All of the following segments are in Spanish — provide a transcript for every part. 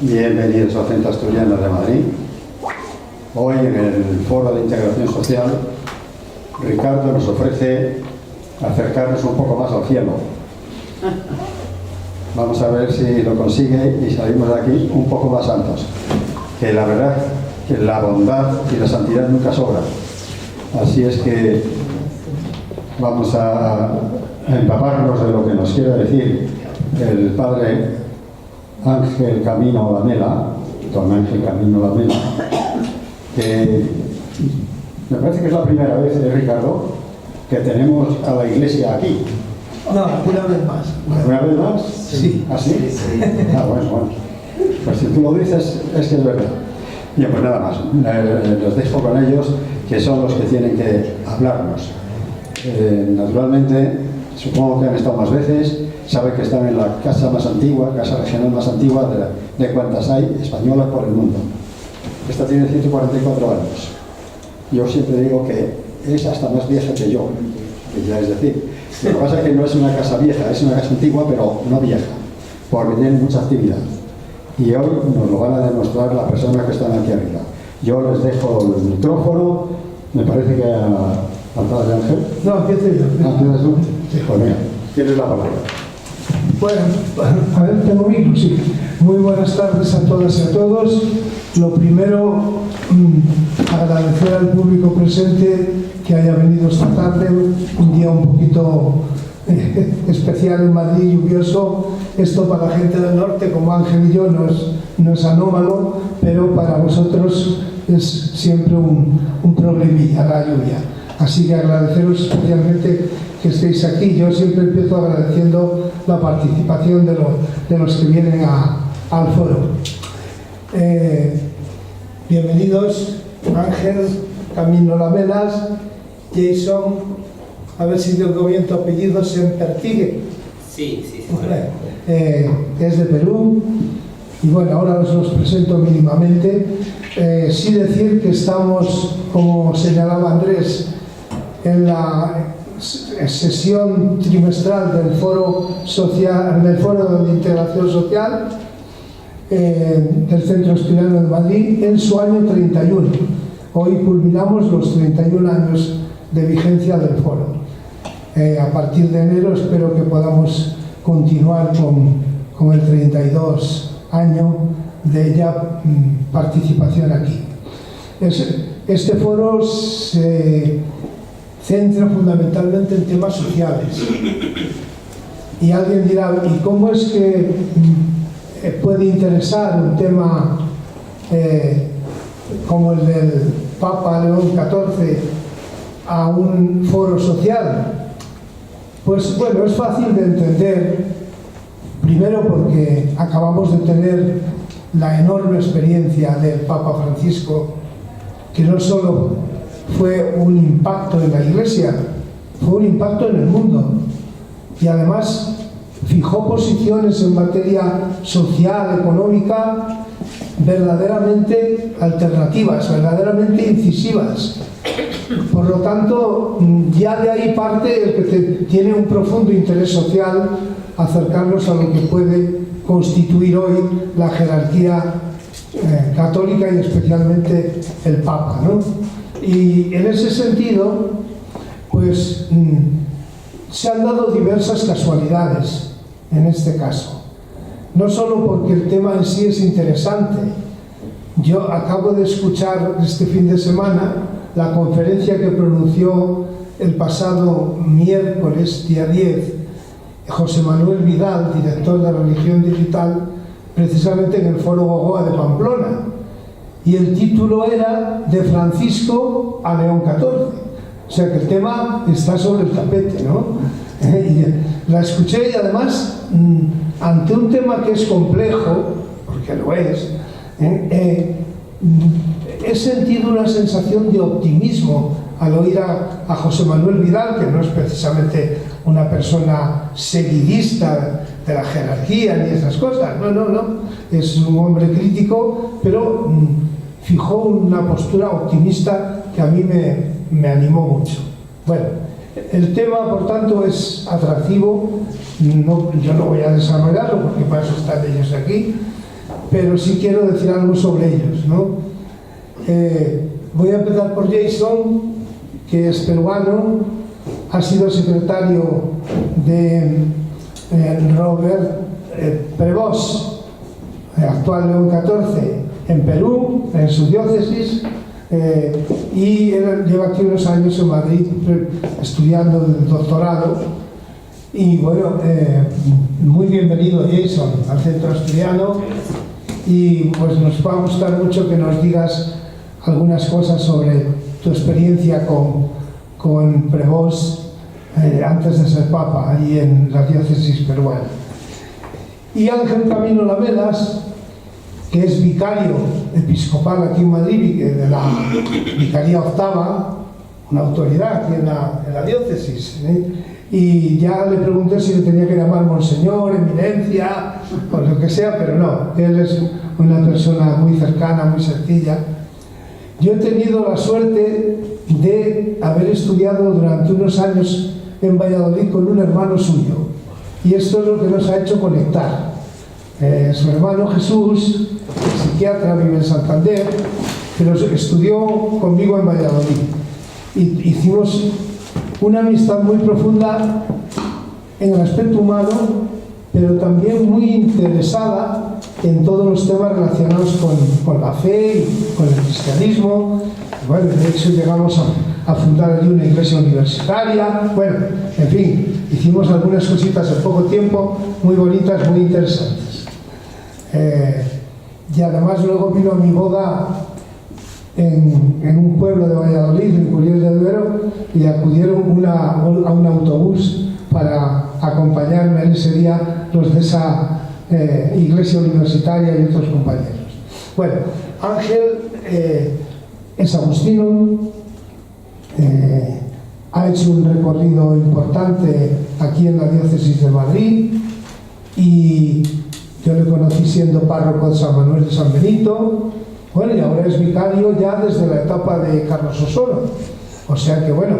Bienvenidos al Centro Asturiano de Madrid. Hoy en el Foro de Integración Social, Ricardo nos ofrece acercarnos un poco más al cielo. Vamos a ver si lo consigue y salimos de aquí un poco más altos. Que la verdad, que la bondad y la santidad nunca sobran. Así es que vamos a empaparnos de lo que nos quiere decir el padre Ángel Camino Lamela, don Ángel Camino Lamela, que me parece que es la primera vez, Ricardo, que tenemos a la iglesia aquí. No, una vez más. ¿Una vez más? Sí. ¿Ah, sí? Sí. Ah, bueno. Pues si tú lo dices, es que es verdad. Bien, pues nada más. Los dejo con ellos, que son los que tienen que hablarnos. Naturalmente, supongo que han estado más veces, saben que están en la casa más antigua, casa regional más antigua de cuantas hay españolas por el mundo. Esta tiene 144 años. Yo siempre digo que es hasta más vieja que yo, que ya es decir. Lo que pasa es que no es una casa vieja, es una casa antigua, pero no vieja, porque tiene mucha actividad. Y hoy nos lo van a demostrar las personas que están aquí arriba. Yo les dejo el micrófono, me parece que al padre Ángel. No, empiezo yo. ¿Empiezas tú? Sí. Pues venga, tienes la palabra. Bueno, a ver, tengo micro, sí. Muy buenas tardes a todas y a todos. Lo primero, agradecer al público presente que haya venido esta tarde, un día un poquito especial en Madrid, lluvioso. Esto para la gente del norte, como Ángel y yo, no es anómalo, pero para vosotros es siempre un problemilla la lluvia. Así que agradeceros especialmente que estéis aquí. Yo siempre empiezo agradeciendo la participación de los que vienen al foro. Bienvenidos, Ángel Camino Lamelas, Jason, a ver si digo bien tu apellido, Sempertigue. Sí. Es de Perú y bueno, ahora os los presento mínimamente. Sí decir que estamos, como señalaba Andrés, en la sesión trimestral del Foro de Integración Social del Centro Asturiano de Madrid en su año 31. Hoy culminamos los 31 años de vigencia del foro. A partir de enero espero que podamos continuar con el 32 año de ya participación aquí. Este foro se centra fundamentalmente en temas sociales. Y alguien dirá, ¿y cómo es que puede interesar un tema como el del Papa León XIV a un foro social? Pues bueno, es fácil de entender, primero porque acabamos de tener la enorme experiencia del Papa Francisco, que no solo fue un impacto en la Iglesia, fue un impacto en el mundo, y además fijó posiciones en materia social, económica, verdaderamente alternativas, verdaderamente incisivas. Por lo tanto, ya de ahí parte el que tiene un profundo interés social acercarnos a lo que puede constituir hoy la jerarquía católica y especialmente el Papa, ¿no? Y en ese sentido, pues se han dado diversas casualidades en este caso. No solo porque el tema en sí es interesante. Yo acabo de escuchar este fin de semana la conferencia que pronunció el pasado miércoles, día 10, José Manuel Vidal, director de Religión Digital, precisamente en el Foro Gogoa de Pamplona. Y el título era De Francisco a León XIV. O sea que el tema está sobre el tapete, ¿no? Y la escuché y además, ante un tema que es complejo, porque lo es, he sentido una sensación de optimismo al oír a José Manuel Vidal, que no es precisamente una persona seguidista de la jerarquía ni esas cosas, no, es un hombre crítico, pero fijó una postura optimista que a mí me animó mucho. Bueno, El tema, por tanto, es atractivo. Yo no voy a desarrollarlo porque para eso están ellos aquí, pero sí quiero decir algo sobre ellos, ¿no? Voy a empezar por Jason, que es peruano, ha sido secretario de Robert Prevost, actual León XIV, en Perú, en su diócesis, y él lleva aquí unos años en Madrid estudiando el doctorado. Y bueno, muy bienvenido, Jason, al Centro Asturiano, y pues nos va a gustar mucho que nos digas algunas cosas sobre tu experiencia con Prevost antes de ser Papa, ahí en la diócesis peruana. Y Ángel Camino Lamelas, que es vicario episcopal aquí en Madrid, de la Vicaría Octava, una autoridad aquí en la diócesis, y ya le pregunté si le tenía que llamar Monseñor, Eminencia, o lo que sea, pero no, él es una persona muy cercana, muy sencilla. Yo he tenido la suerte de haber estudiado durante unos años en Valladolid con un hermano suyo, y esto es lo que nos ha hecho conectar. Su hermano Jesús, psiquiatra, vive en Santander, pero estudió conmigo en Valladolid. Y hicimos una amistad muy profunda en el aspecto humano, pero también muy interesada en todos los temas relacionados con la fe y con el cristianismo. Bueno, de hecho llegamos a fundar allí una iglesia universitaria. Bueno, en fin, hicimos algunas cositas en poco tiempo muy bonitas, muy interesantes. Y además luego vino a mi boda en un pueblo de Valladolid, en Curiel de Duero, y acudieron a un autobús para acompañarme ese día los de esa iglesia universitaria y otros compañeros. Bueno, Ángel es agustino, ha hecho un recorrido importante aquí en la diócesis de Madrid, y yo le conocí siendo párroco de San Manuel de San Benito. Bueno, y ahora es vicario ya desde la etapa de Carlos Osoro. O sea que, bueno,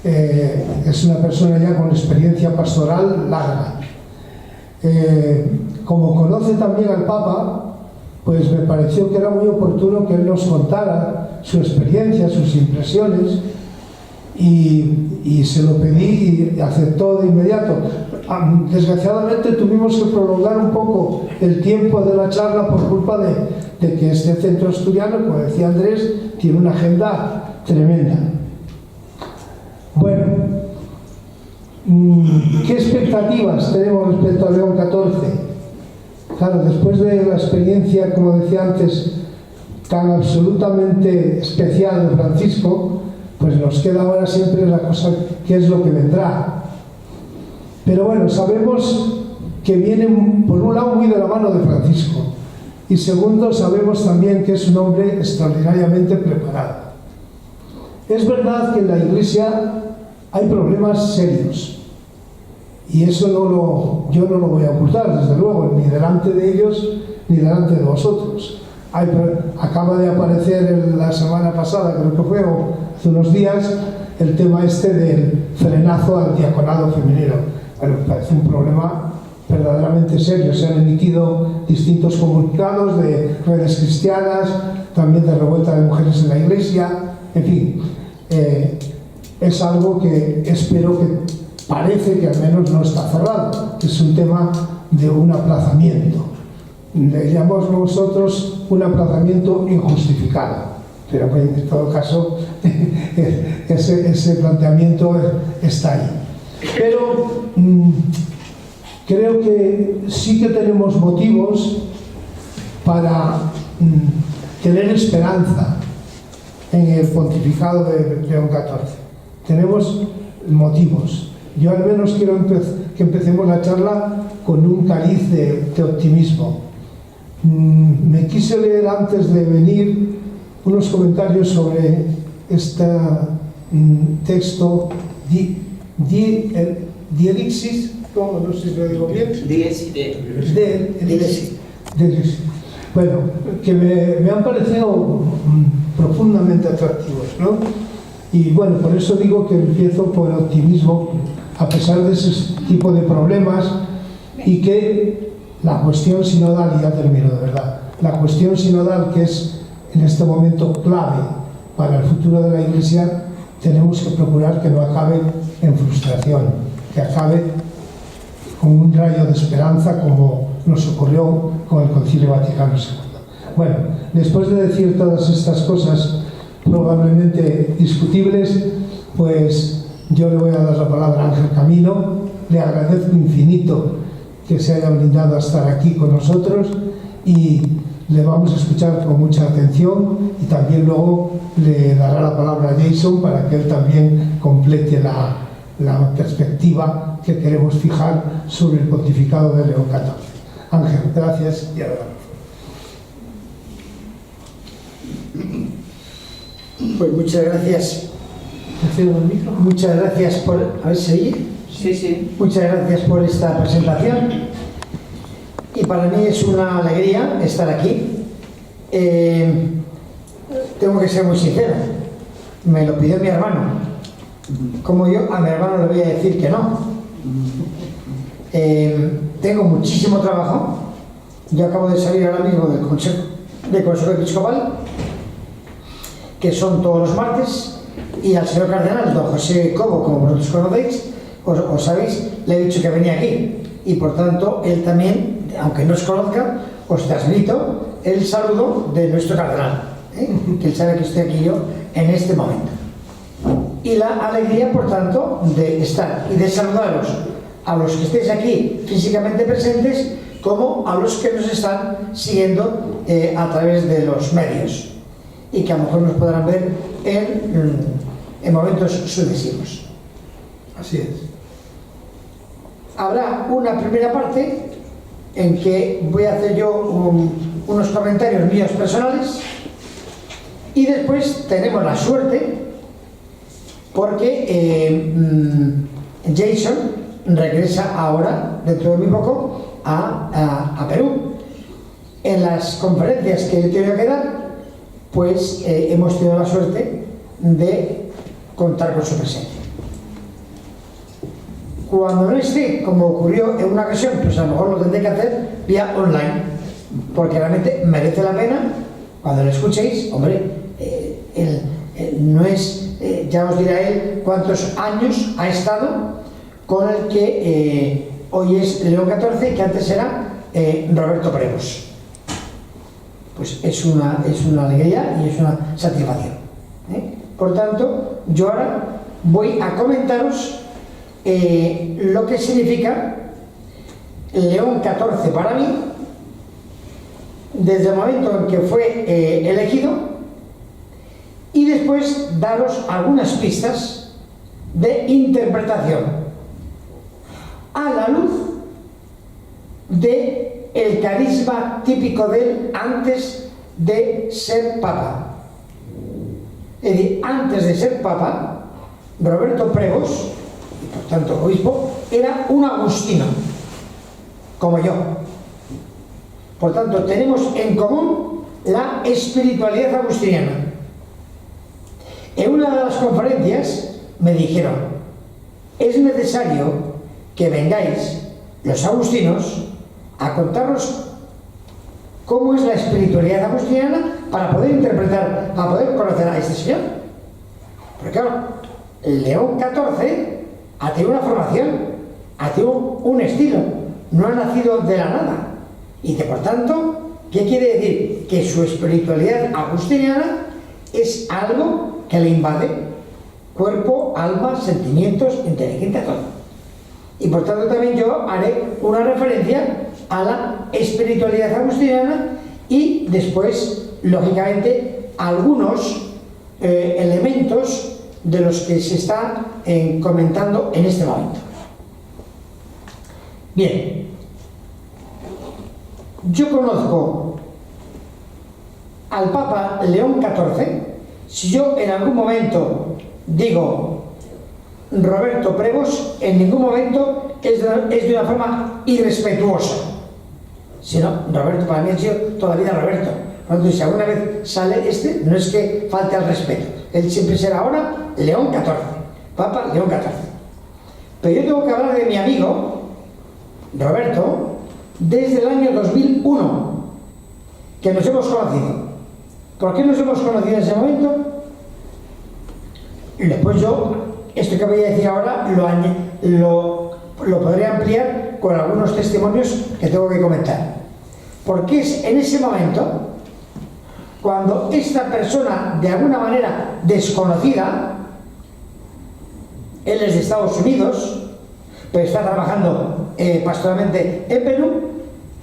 es una persona ya con experiencia pastoral larga. Como conoce también al Papa, pues me pareció que era muy oportuno que él nos contara su experiencia, sus impresiones, y se lo pedí y aceptó de inmediato. Desgraciadamente tuvimos que prolongar un poco el tiempo de la charla por culpa de que este centro asturiano, como decía Andrés, tiene una agenda tremenda. Bueno, ¿qué expectativas tenemos respecto a León XIV? Claro, después de la experiencia, como decía antes, tan absolutamente especial de Francisco, pues nos queda ahora siempre la cosa, ¿qué es lo que vendrá? Pero bueno, sabemos que viene, por un lado, muy de la mano de Francisco, y segundo, sabemos también que es un hombre extraordinariamente preparado. Es verdad que en la Iglesia hay problemas serios, y eso yo no lo voy a ocultar, desde luego, ni delante de ellos ni delante de vosotros. Acaba de aparecer la semana pasada, creo que fue, o hace unos días, el tema este del frenazo al diaconado femenino. Bueno, me parece un problema verdaderamente serio. Se han emitido distintos comunicados de redes cristianas, también de revuelta de mujeres en la Iglesia, en fin, es algo que espero que parece que al menos no está cerrado. Es un tema de un aplazamiento. Le llamamos nosotros un aplazamiento injustificado, pero en todo caso ese planteamiento está ahí. Pero creo que sí que tenemos motivos para tener esperanza en el pontificado de León XIV. Tenemos motivos. Yo al menos quiero que empecemos la charla con un cariz de optimismo. Me quise leer antes de venir unos comentarios sobre este texto Die Elixis, ¿cómo? No sé si lo digo bien. Bueno, que me han parecido profundamente atractivos, ¿no? Y bueno, por eso digo que empiezo por optimismo, a pesar de ese tipo de problemas, y que la cuestión sinodal, y ya termino de verdad, la cuestión sinodal, que es en este momento clave para el futuro de la Iglesia, tenemos que procurar que no acabe en frustración, que acabe con un rayo de esperanza, como nos ocurrió con el Concilio Vaticano II. Bueno, después de decir todas estas cosas probablemente discutibles, pues yo le voy a dar la palabra a Ángel Camilo. Le agradezco infinito que se haya brindado a estar aquí con nosotros y le vamos a escuchar con mucha atención, y también luego le dará la palabra a Jason para que él también complete la perspectiva que queremos fijar sobre el pontificado de León XIV. Ángel, gracias y adelante. Pues muchas gracias. Muchas gracias por... A ver si oye. Sí, sí. Muchas gracias por esta presentación. Y para mí es una alegría estar aquí. Tengo que ser muy sincero. Me lo pidió mi hermano. Como yo a mi hermano le voy a decir que no. Tengo muchísimo trabajo. Yo acabo de salir ahora mismo del Consejo Episcopal, que son todos los martes, y al señor cardenal, don José Cobo, como vosotros conocéis, os sabéis, le he dicho que venía aquí, y por tanto él también, aunque no os conozca, os transmito el saludo de nuestro cardenal, que él sabe que estoy aquí yo en este momento. Y la alegría, por tanto, de estar y de saludaros a los que estéis aquí físicamente presentes, como a los que nos están siguiendo a través de los medios, y que a lo mejor nos podrán ver en momentos sucesivos. Así es. Habrá una primera parte en que voy a hacer yo unos comentarios míos personales, y después tenemos la suerte porque Jason regresa ahora, dentro de muy poco, a Perú. En las conferencias que he tenido que dar, pues hemos tenido la suerte de contar con su presencia. Cuando no esté, como ocurrió en una ocasión, pues a lo mejor lo tendré que hacer vía online, porque realmente merece la pena. Cuando lo escuchéis, hombre, no es, ya os dirá él cuántos años ha estado con el que hoy es León XIV, que antes era Roberto Prevos. Pues es una alegría y es una satisfacción. Por tanto, yo ahora voy a comentaros lo que significa León XIV para mí, desde el momento en que fue elegido, y después daros algunas pistas de interpretación a la luz de el carisma típico de él antes de ser papa. Es decir, antes de ser papa, Roberto Prevos, y por tanto obispo, era un agustino, como yo. Por tanto, tenemos en común la espiritualidad agustiniana. En una de las conferencias me dijeron: es necesario que vengáis los agustinos a contarnos cómo es la espiritualidad agustiniana para poder interpretar, para poder conocer a este señor. Porque claro, León XIV ha tenido una formación, ha tenido un estilo, no ha nacido de la nada. Y que por tanto, ¿qué quiere decir? Que su espiritualidad agustiniana es algo que le invade cuerpo, alma, sentimientos, inteligencia, todo. Y por tanto también yo haré una referencia a la espiritualidad agustiniana, y después, lógicamente, algunos elementos de los que se está comentando en este momento. Bien, yo conozco al Papa León XIV. Si yo en algún momento digo Roberto Prevos, en ningún momento es de una forma irrespetuosa, sino Roberto para mí ha sido toda la vida Roberto. Por lo tanto, si alguna vez sale no es que falte al respeto, Él siempre será ahora León XIV, Papa León XIV. Pero yo tengo que hablar de mi amigo, Roberto, desde el año 2001, que nos hemos conocido. ¿Por qué nos hemos conocido en ese momento? Y después yo, esto que voy a decir ahora, lo podré ampliar con algunos testimonios que tengo que comentar. Porque es en ese momento cuando esta persona, de alguna manera desconocida, él es de Estados Unidos, pero está trabajando pastoralmente en Perú,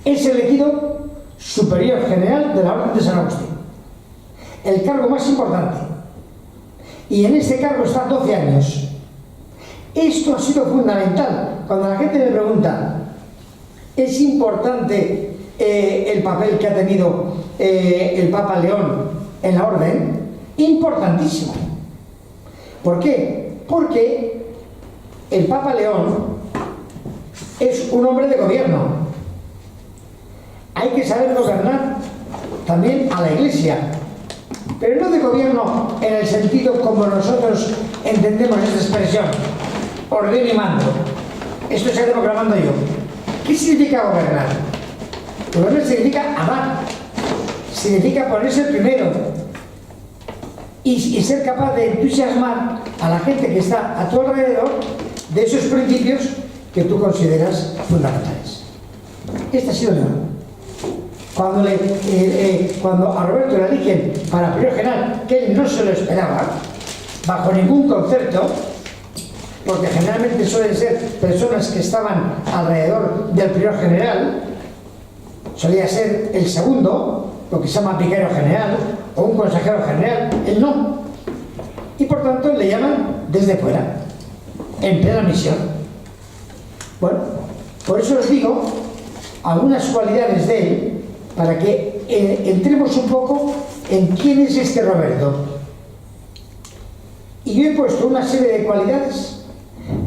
es elegido superior general de la Orden de San Agustín, el cargo más importante, y en este cargo está 12 años. Esto ha sido fundamental. Cuando la gente me pregunta, ¿es importante el papel que ha tenido el Papa León en la orden? Importantísimo. ¿Por qué? Porque el Papa León es un hombre de gobierno. Hay que saber gobernar también a la Iglesia, pero no de gobierno en el sentido como nosotros entendemos esta expresión, ordeno y mando. Esto estoy proclamando yo. ¿Qué significa gobernar? Gobernar significa amar, significa ponerse primero y ser capaz de entusiasmar a la gente que está a tu alrededor de esos principios que tú consideras fundamentales. Este ha sido el nombre. Cuando a Roberto le eligen para prior general, que él no se lo esperaba, bajo ningún concepto, porque generalmente suelen ser personas que estaban alrededor del prior general, solía ser el segundo, lo que se llama vicario general o un consejero general, él no. Y por tanto le llaman desde fuera, en plena misión. Bueno, por eso os digo algunas cualidades de él para que entremos un poco en quién es este Roberto. Y yo he puesto una serie de cualidades,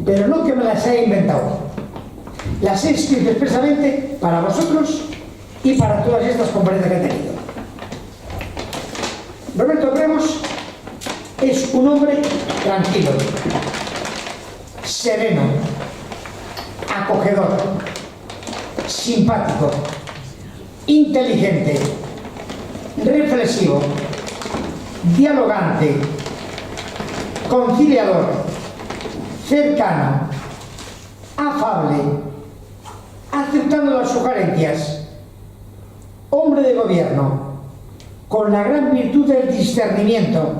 pero no que me las haya inventado. Las he escrito expresamente para vosotros y para todas estas conferencias que he tenido. Roberto Premos es un hombre tranquilo, sereno, acogedor, simpático, inteligente, reflexivo, dialogante, conciliador, cercano, afable, aceptando las sugerencias, hombre de gobierno, con la gran virtud del discernimiento,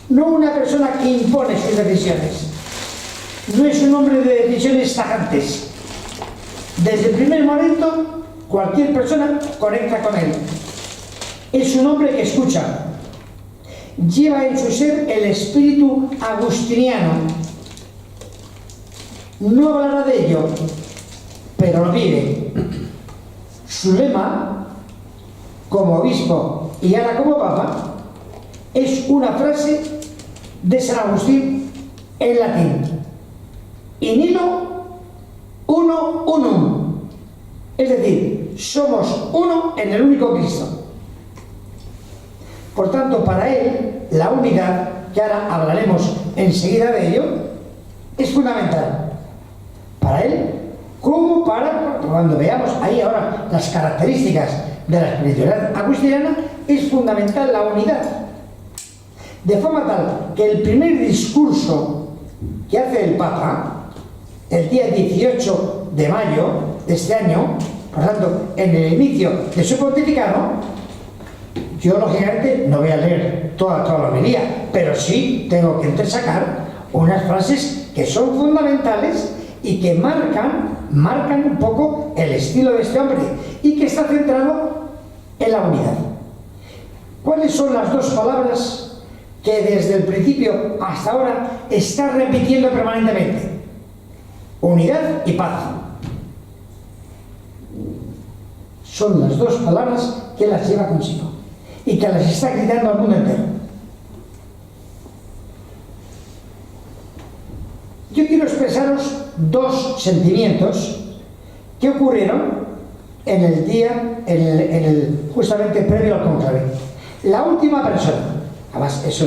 no una persona que impone sus decisiones, no es un hombre de decisiones tajantes. Desde el primer momento, cualquier persona conecta con él. Es un hombre que escucha, lleva en su ser el espíritu agustiniano, no hablará de ello, pero lo vive. Su lema, como obispo y ahora como papa, es una frase de San Agustín en latín: in illo uno unum, es decir, somos uno en el único Cristo. Por tanto, para él, la unidad, que ahora hablaremos enseguida de ello, es fundamental. Para él, como para, cuando veamos ahí ahora las características de la espiritualidad agustiniana, es fundamental la unidad. De forma tal que el primer discurso que hace el Papa, el día 18 de mayo de este año, por tanto, en el inicio de su pontificado, yo lógicamente no voy a leer toda la homilía, pero sí tengo que entresacar unas frases que son fundamentales y que marcan un poco el estilo de este hombre y que está centrado en la unidad. ¿Cuáles son las dos palabras que desde el principio hasta ahora está repitiendo permanentemente? Unidad y paz. Son las dos palabras que las lleva consigo y que las está gritando al mundo entero. Yo quiero expresaros dos sentimientos que ocurrieron en el día, justamente previo al conclave. La última persona Además, eso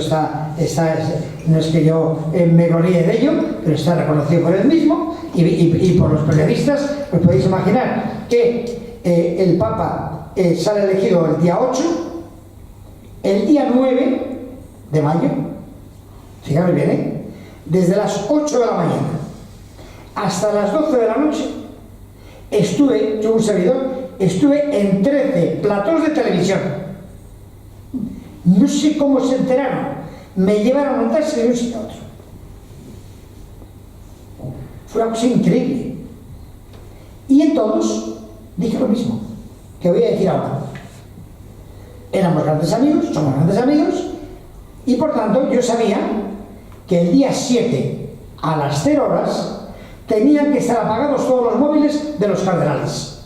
no es que yo me gloríe de ello, pero está reconocido por él mismo y por los periodistas. Os podéis imaginar que el Papa sale elegido el día 8, el día 9 de mayo, fijaros bien, desde las 8 de la mañana hasta las 12 de la noche, yo un servidor, estuve en 13 platós de televisión. No sé cómo se enteraron, me llevaron a montarse de un sitio a otro. Fue una cosa increíble. Y en todos dije lo mismo que voy a decir ahora. Éramos grandes amigos, somos grandes amigos, y por tanto yo sabía que el día 7 a las 0 horas tenían que estar apagados todos los móviles de los cardenales.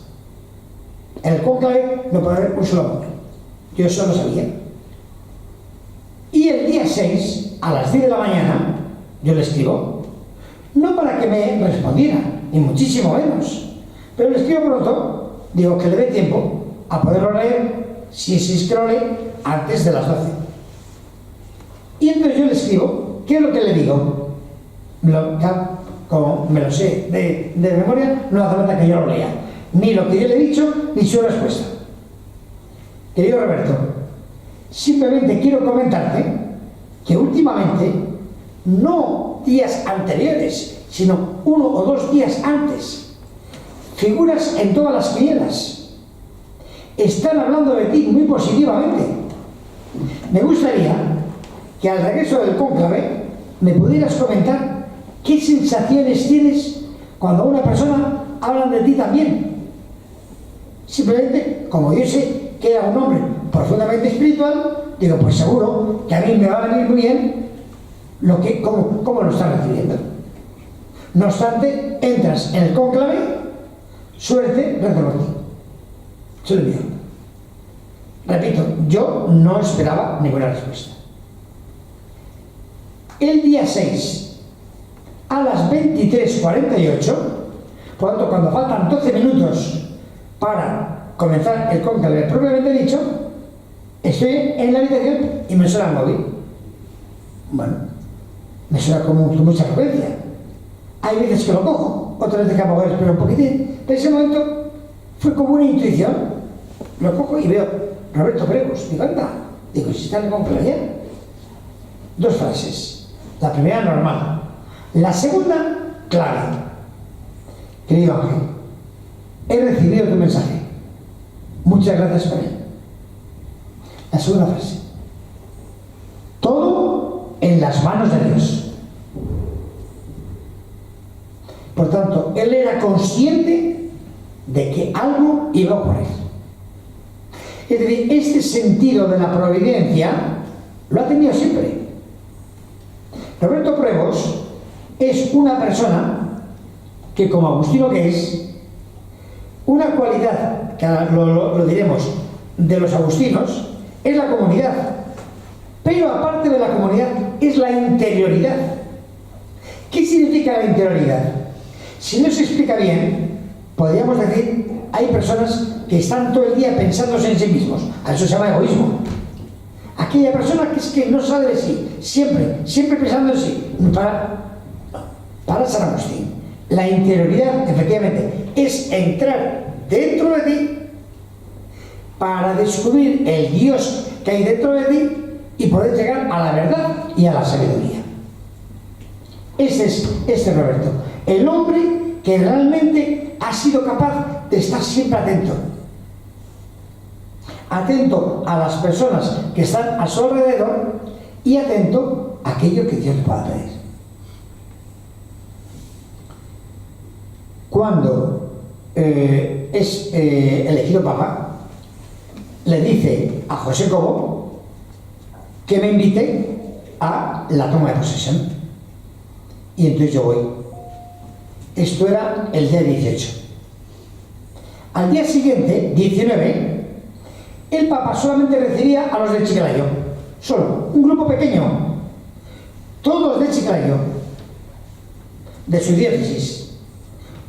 En el cónclave no puede haber un solo móvil. Yo eso lo sabía. Y el día 6 a las 10 de la mañana yo le escribo, no para que me respondiera, ni muchísimo menos, pero le escribo pronto, digo que le dé tiempo a poderlo leer, si es que lo lee, antes de las 12. Y entonces yo le escribo, ¿qué es lo que le digo? Como me lo sé de memoria, no hace falta que yo lo lea, ni lo que yo le he dicho, ni su respuesta. Querido Roberto, simplemente quiero comentarte que últimamente, no días anteriores, sino 1 o 2 días antes, figuras en todas las quinielas están hablando de ti muy positivamente. Me gustaría que al regreso del cónclave me pudieras comentar qué sensaciones tienes cuando una persona habla de ti también. Simplemente, como yo sé que era un hombre profundamente espiritual, digo, pues seguro que a mí me va a venir muy bien cómo lo estás recibiendo. No obstante, entras en el cónclave, suerte, rezo por ti. Se lo envío. Repito, yo no esperaba ninguna respuesta. El día 6, a las 23:48, cuando faltan 12 minutos para comenzar el cónclave propiamente dicho, estoy en la habitación y me suena el móvil. Bueno, me suena con mucha frecuencia. Hay veces que lo cojo, otras veces que a lo espero un poquitín, pero ese momento fue como una intuición. Lo cojo y veo Roberto Pregos. Digo, anda, digo, si está en el cónclave ya. 2 frases. La primera, normal. La segunda, clave. Querido Ángel, he recibido tu mensaje. Muchas gracias por él. La segunda frase. Todo en las manos de Dios. Por tanto, él era consciente de que algo iba a ocurrir. Es decir, este sentido de la providencia lo ha tenido siempre. Roberto Pregos es una persona que, como Agustino que es, una cualidad, que lo diremos, de los agustinos, es la comunidad. Pero aparte de la comunidad, es la interioridad. ¿Qué significa la interioridad? Si no se explica bien, podríamos decir, hay personas que están todo el día pensándose en sí mismos. A eso se llama egoísmo. Aquella persona que es que no sale de sí, siempre pensando en sí. Para San Agustín, la interioridad, efectivamente, es entrar dentro de ti para descubrir el Dios que hay dentro de ti y poder llegar a la verdad y a la sabiduría. Ese es Roberto, el hombre que realmente ha sido capaz de estar siempre atento a las personas que están a su alrededor y atento a aquello que Dios le pueda pedir. Cuando es elegido Papa, le dice a José Cobo que me invite a la toma de posesión. Y entonces yo voy. Esto era el día 18. Al día siguiente, 19, el Papa solamente recibía a los de Chiclayo. Solo, un grupo pequeño. Todos de Chiclayo, de su diócesis.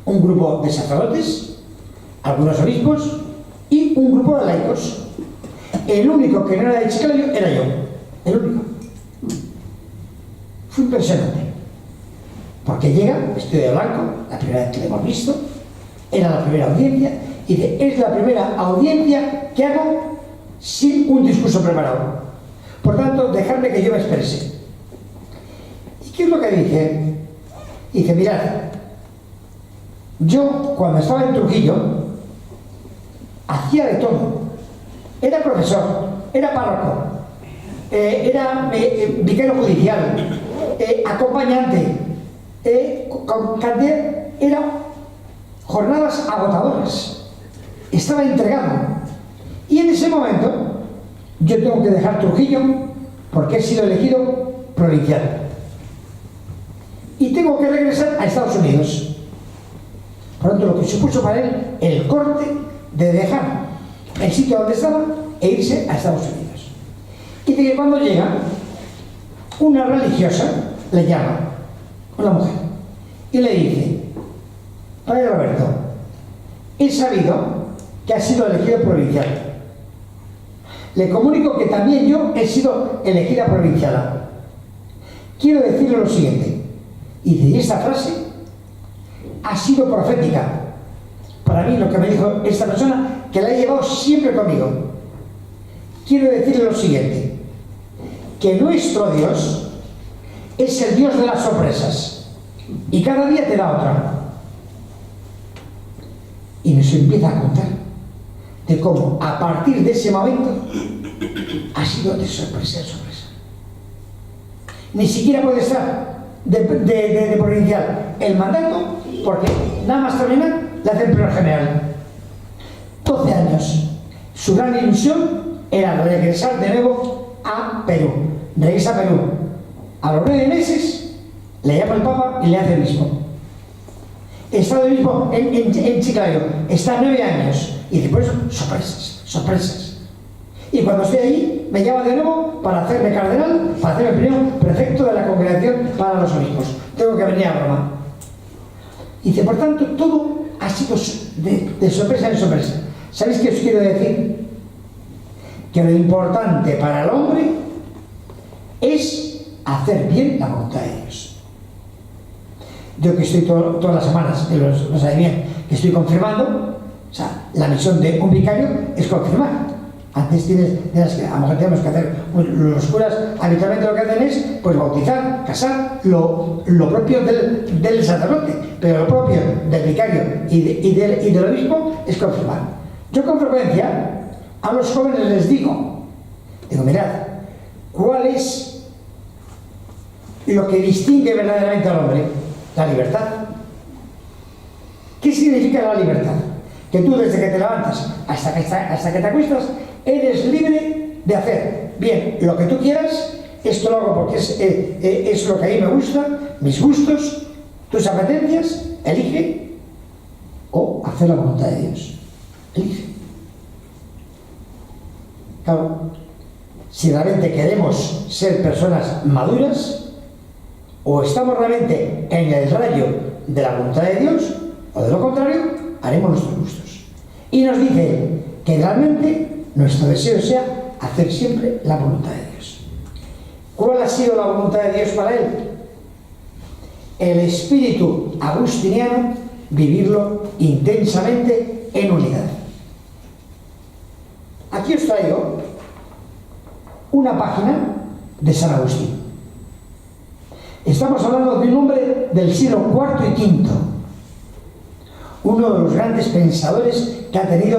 Un grupo de sacerdotes, algunos obispos y un grupo de laicos. El único que no era de Chiclayo era yo. El único. impresionante. Porque llega vestido de blanco, la primera vez que lo hemos visto, era la primera audiencia, y dice, es la primera audiencia que hago sin un discurso preparado. Por tanto, dejadme que yo me exprese. ¿Y qué es lo que dice? Dice, mirad, yo cuando estaba en Trujillo hacía de todo. Era profesor, era párroco, era vicario judicial, acompañante, era jornadas agotadoras. Estaba entregado. Y en ese momento yo tengo que dejar Trujillo porque he sido elegido provincial. Y tengo que regresar a Estados Unidos. Por lo tanto, lo que supuso para él el corte de dejar el sitio donde estaba e irse a Estados Unidos. Y de que cuando llega, una religiosa le llama, una mujer, y le dice, Padre Roberto, he sabido que has sido elegido provincial. Le comunico que también yo he sido elegida provinciala. Quiero decirle lo siguiente. Y dice, y esta frase ha sido profética. Para mí, lo que me dijo esta persona, que la he llevado siempre conmigo. Quiero decirle lo siguiente, que nuestro Dios es el Dios de las sorpresas y cada día te da otra. Y nos empieza a contar de cómo a partir de ese momento ha sido de sorpresa en sorpresa. Ni siquiera puede estar de provincial el mandato, porque nada más terminar le hacen primer general. 12 años. Su gran ilusión era regresar de nuevo a Perú. Regresa a Perú. A los 9 meses le llama el Papa y le hace obispo. Está de obispo en Chiclayo. Está 9 años. Y dice, pues sorpresas, sorpresas. Y cuando estoy allí, me llama de nuevo para hacerme cardenal, para hacerme primero prefecto de la congregación para los obispos. Tengo que venir a Roma. Y dice, por tanto, todo ha sido de sorpresa en sorpresa. ¿Sabéis qué os quiero decir? Que lo importante para el hombre es hacer bien la voluntad de Dios. Yo que estoy todas las semanas, lo sabéis bien, que estoy confirmando, o sea, la misión de un vicario es confirmar. Antes a lo mejor tenemos que hacer, los curas habitualmente lo que hacen es pues bautizar, casar, lo propio del sacerdote, pero lo propio del vicario y del obispo es confirmar. Yo con frecuencia a los jóvenes les digo, mirad, ¿cuál es lo que distingue verdaderamente al hombre? La libertad. ¿Qué significa la libertad? Que tú desde que te levantas hasta que te acuestas eres libre de hacer bien lo que tú quieras. Esto lo hago porque es lo que a mí me gusta, mis gustos, tus apetencias. Elige, o hacer la voluntad de Dios. Elige. Claro, si realmente queremos ser personas maduras, o estamos realmente en el rayo de la voluntad de Dios, o de lo contrario, haremos nuestros gustos. Y nos dice que realmente nuestro deseo sea hacer siempre la voluntad de Dios. ¿Cuál ha sido la voluntad de Dios para él? El espíritu agustiniano, vivirlo intensamente en unidad. Aquí os traigo una página de San Agustín. Estamos hablando de un hombre del siglo IV y V, uno de los grandes pensadores que ha tenido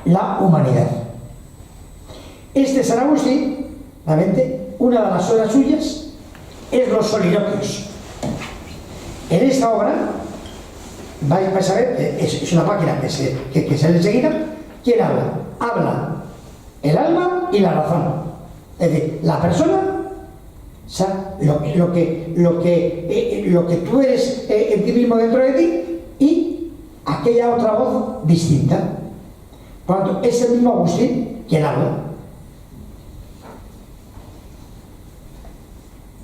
la humanidad. Este San Agustín, realmente, una de las obras suyas es los soliloquios. En esta obra vais a ver, es una página que sale enseguida. ¿Quién habla? Habla el alma y la razón. Es decir, la persona, o sea, lo que tú eres en ti mismo dentro de ti, y aquella otra voz distinta. Por lo tanto, es el mismo Agustín quien habla.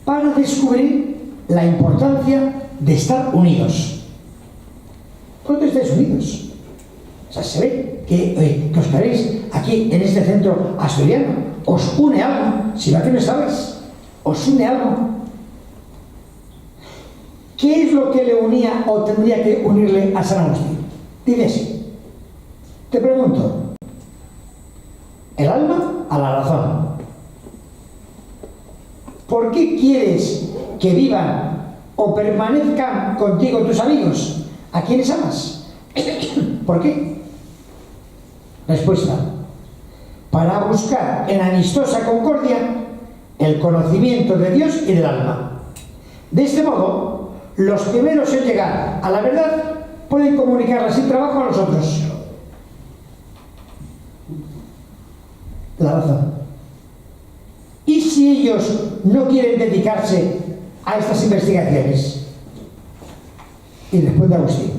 Para descubrir la importancia de estar unidos. ¿Cuánto estáis unidos? O sea, se ve que os queréis aquí en este centro asturiano. Os une algo, si no que no sabéis. Os une algo. ¿Qué es lo que le unía o tendría que unirle a San Agustín? Dice así. Te pregunto. El alma a la razón. ¿Por qué quieres que vivan o permanezcan contigo tus amigos? ¿A quienes amas? ¿Por qué? Respuesta. Para buscar en amistosa concordia el conocimiento de Dios y del alma. De este modo, los primeros en llegar a la verdad pueden comunicarla sin trabajo a los otros. La razón. ¿Y si ellos no quieren dedicarse a estas investigaciones? Y responde Agustín: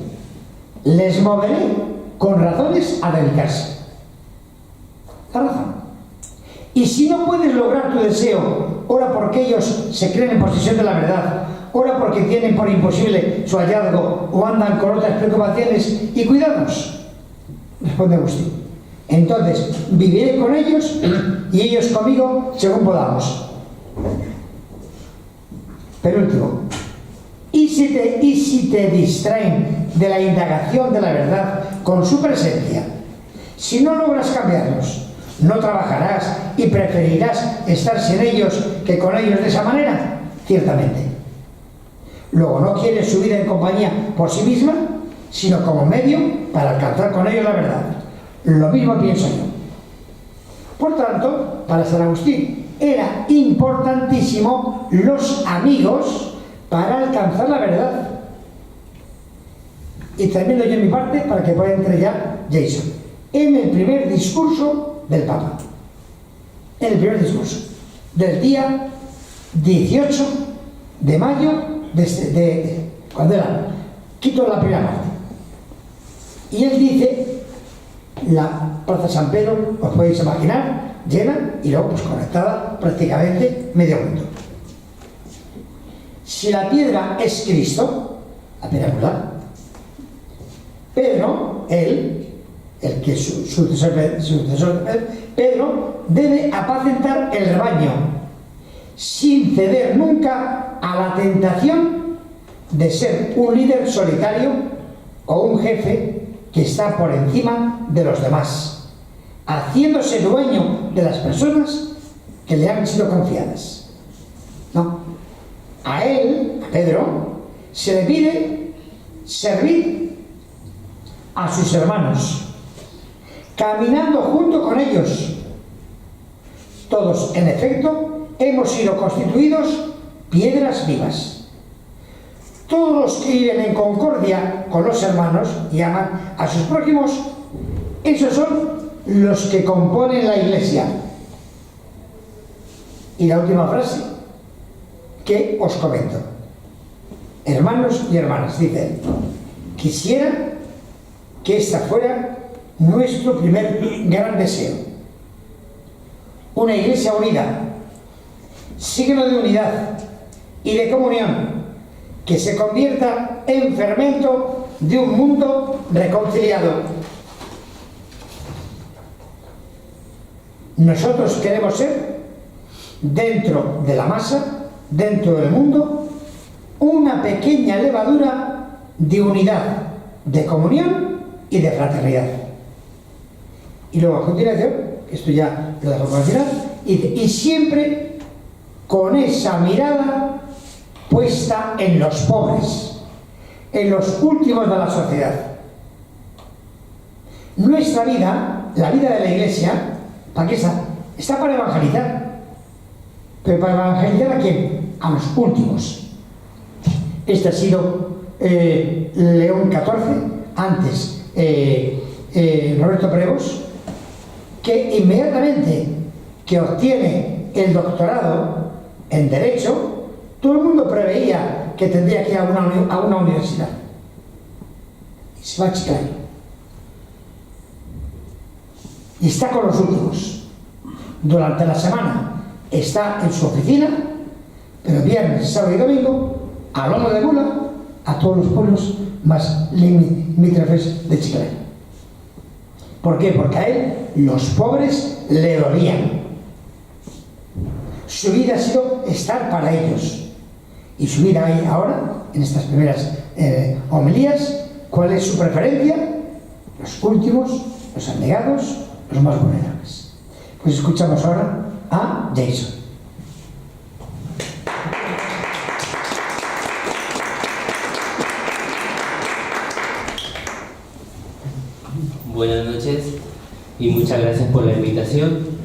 les moveré con razones a dedicarse. La razón. Y si no puedes lograr tu deseo, ora porque ellos se creen en posesión de la verdad, ora porque tienen por imposible su hallazgo o andan con otras preocupaciones y cuidados, responde Agustín. Entonces viviré con ellos y ellos conmigo según podamos. Penúltimo. ¿Y si te distraen de la indagación de la verdad con su presencia? Si no logras cambiarlos, ¿no trabajarás y preferirás estar sin ellos que con ellos de esa manera? Ciertamente. Luego, no quieres su vida en compañía por sí misma, sino como medio para alcanzar con ellos la verdad. Lo mismo pienso yo. Por tanto, para San Agustín era importantísimo los amigos para alcanzar la verdad. Y termino yo en mi parte para que pueda entrar ya Jason. En el primer discurso del Papa. En el primer discurso. Del día 18 de mayo ¿cuándo era? Quito la primera parte. Y él dice, la Plaza San Pedro, os podéis imaginar, llena y luego pues conectada prácticamente medio mundo. Si la piedra es Cristo, la piedra angular, Pedro, el que es sucesor de Pedro, debe apacentar el rebaño, sin ceder nunca a la tentación de ser un líder solitario o un jefe que está por encima de los demás, haciéndose dueño de las personas que le han sido confiadas. No. A él, a Pedro, se le pide servir a sus hermanos, caminando junto con ellos. Todos, en efecto, hemos sido constituidos piedras vivas. Todos los que viven en concordia con los hermanos y aman a sus prójimos, esos son los que componen la Iglesia. Y la última frase que os comento. Hermanos y hermanas, dice él, quisiera que esta fuera nuestro primer gran deseo. Una Iglesia unida, signo de unidad y de comunión, que se convierta en fermento de un mundo reconciliado. Nosotros queremos ser, dentro de la masa, dentro del mundo, una pequeña levadura de unidad, de comunión y de fraternidad. Y luego a continuación, esto ya lo dejo para el final, y siempre con esa mirada puesta en los pobres, en los últimos de la sociedad. Nuestra vida, la vida de la Iglesia, ¿para qué está? Está para evangelizar. ¿Pero para evangelizar a quién? A los últimos. Este ha sido León XIV, antes Roberto Prevost, que inmediatamente que obtiene el doctorado en Derecho, todo el mundo preveía que tendría que ir a una universidad. Y se va a Chiclayo. Y está con los últimos. Durante la semana está en su oficina, pero viernes, sábado y domingo, a lomo de mula, a todos los pueblos más limítrofes de Chiclayo. ¿Por qué? Porque a él los pobres le dolían. Su vida ha sido estar para ellos. Y su vida ahí ahora en estas primeras homilías cuál es su preferencia, los últimos, los abnegados, los más vulnerables. Pues escuchamos ahora a Jason. Buenas noches y muchas gracias por la invitación.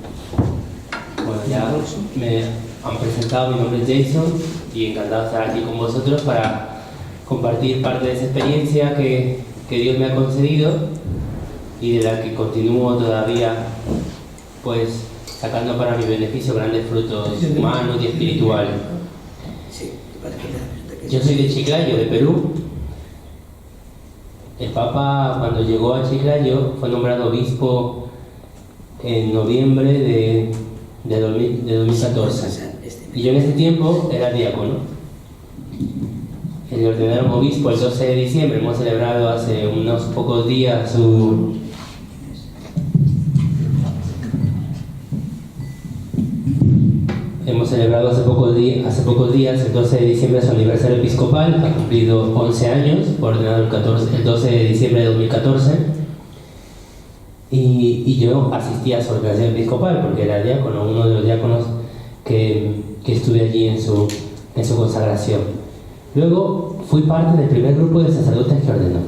Bueno, ya me han presentado, mi nombre es Jason y encantado de estar aquí con vosotros para compartir parte de esa experiencia que Dios me ha concedido y de la que continúo todavía pues sacando para mi beneficio grandes frutos humanos y espirituales. Yo soy de Chiclayo, de Perú. El Papa, cuando llegó a Chiclayo, fue nombrado obispo en noviembre de 2014. Y yo en ese tiempo era diácono. Le ordenaron obispo el 12 de diciembre. Hemos celebrado hace unos pocos días su... Hemos celebrado hace pocos días, el 12 de diciembre, su aniversario episcopal. Ha cumplido 11 años, fue ordenado el 12 de diciembre de 2014. Y yo asistí a su ordenación episcopal porque era diácono, uno de los diáconos que estuve allí en su consagración. Luego fui parte del primer grupo de sacerdotes que ordenó.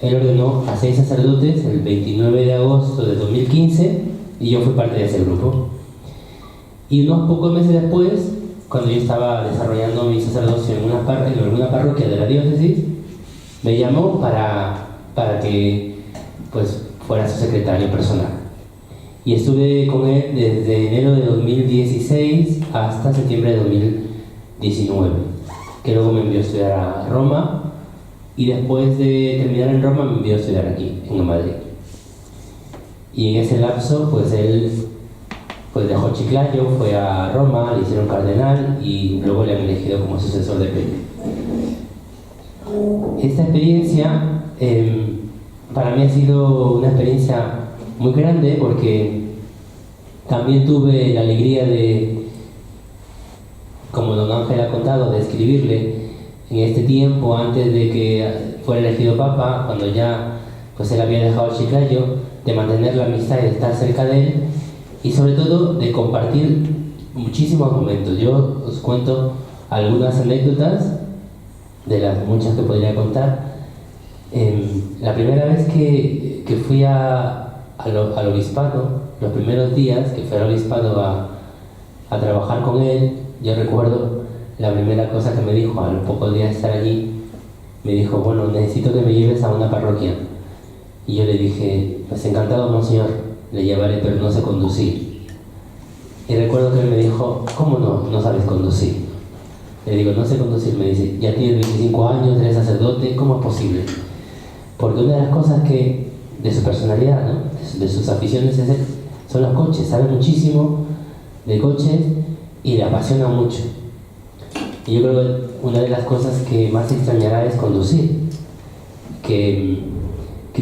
Él ordenó a 6 sacerdotes el 29 de agosto de 2015 y yo fui parte de ese grupo. Y unos pocos meses después, cuando yo estaba desarrollando mi sacerdocio en alguna parroquia de la diócesis, me llamó para que pues, fuera su secretario personal. Y estuve con él desde enero de 2016 hasta septiembre de 2019, que luego me envió a estudiar a Roma y después de terminar en Roma me envió a estudiar aquí, en Madrid. Y en ese lapso, pues él pues dejó Chiclayo, fue a Roma, le hicieron cardenal y luego le han elegido como sucesor de Pedro. Esta experiencia para mí ha sido una experiencia muy grande porque también tuve la alegría de, como don Ángel ha contado, de escribirle en este tiempo antes de que fuera elegido Papa, cuando ya pues él había dejado Chiclayo, de mantener la amistad y de estar cerca de él. Y sobre todo de compartir muchísimos momentos. Yo os cuento algunas anécdotas de las muchas que podría contar. La primera vez que fui al obispado, los primeros días que fui al obispado a trabajar con él, yo recuerdo la primera cosa que me dijo a los pocos días de estar allí. Me dijo, bueno, necesito que me lleves a una parroquia. Y yo le dije, pues encantado, monseñor, le llevaré, pero no sé conducir. Y recuerdo que él me dijo, ¿cómo no sabes conducir? Le digo, no sé conducir. Me dice, ya tienes 25 años, eres sacerdote, ¿cómo es posible? Porque una de las cosas que, de su personalidad, ¿no? de sus aficiones son los coches. Sabe muchísimo de coches y le apasiona mucho. Y yo creo que una de las cosas que más extrañará es conducir, que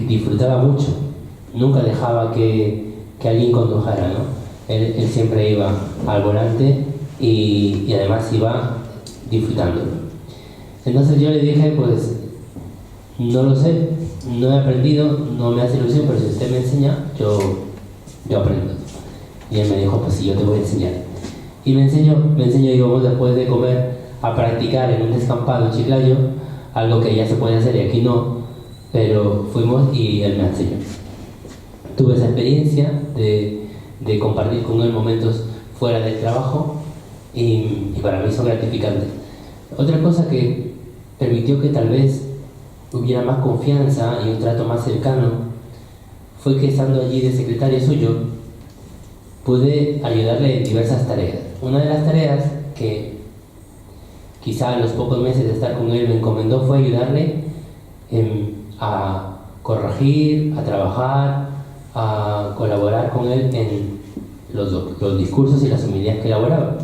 disfrutaba mucho. Nunca dejaba que alguien condujera, ¿no? Él siempre iba al volante y además iba disfrutándolo. Entonces yo le dije, pues, no lo sé, no he aprendido, no me hace ilusión, pero si usted me enseña, yo aprendo. Y él me dijo, pues sí, yo te voy a enseñar. Y me enseñó y vamos después de comer a practicar en un descampado en Chiclayo, algo que ya se puede hacer y aquí no, pero fuimos y él me enseñó. Tuve esa experiencia de compartir con él momentos fuera del trabajo y para mí son gratificantes. Otra cosa que permitió que tal vez hubiera más confianza y un trato más cercano fue que estando allí de secretario suyo pude ayudarle en diversas tareas. Una de las tareas que quizá a los pocos meses de estar con él me encomendó fue ayudarle a corregir, a trabajar, a colaborar con él en los discursos y las homilías que elaboraba.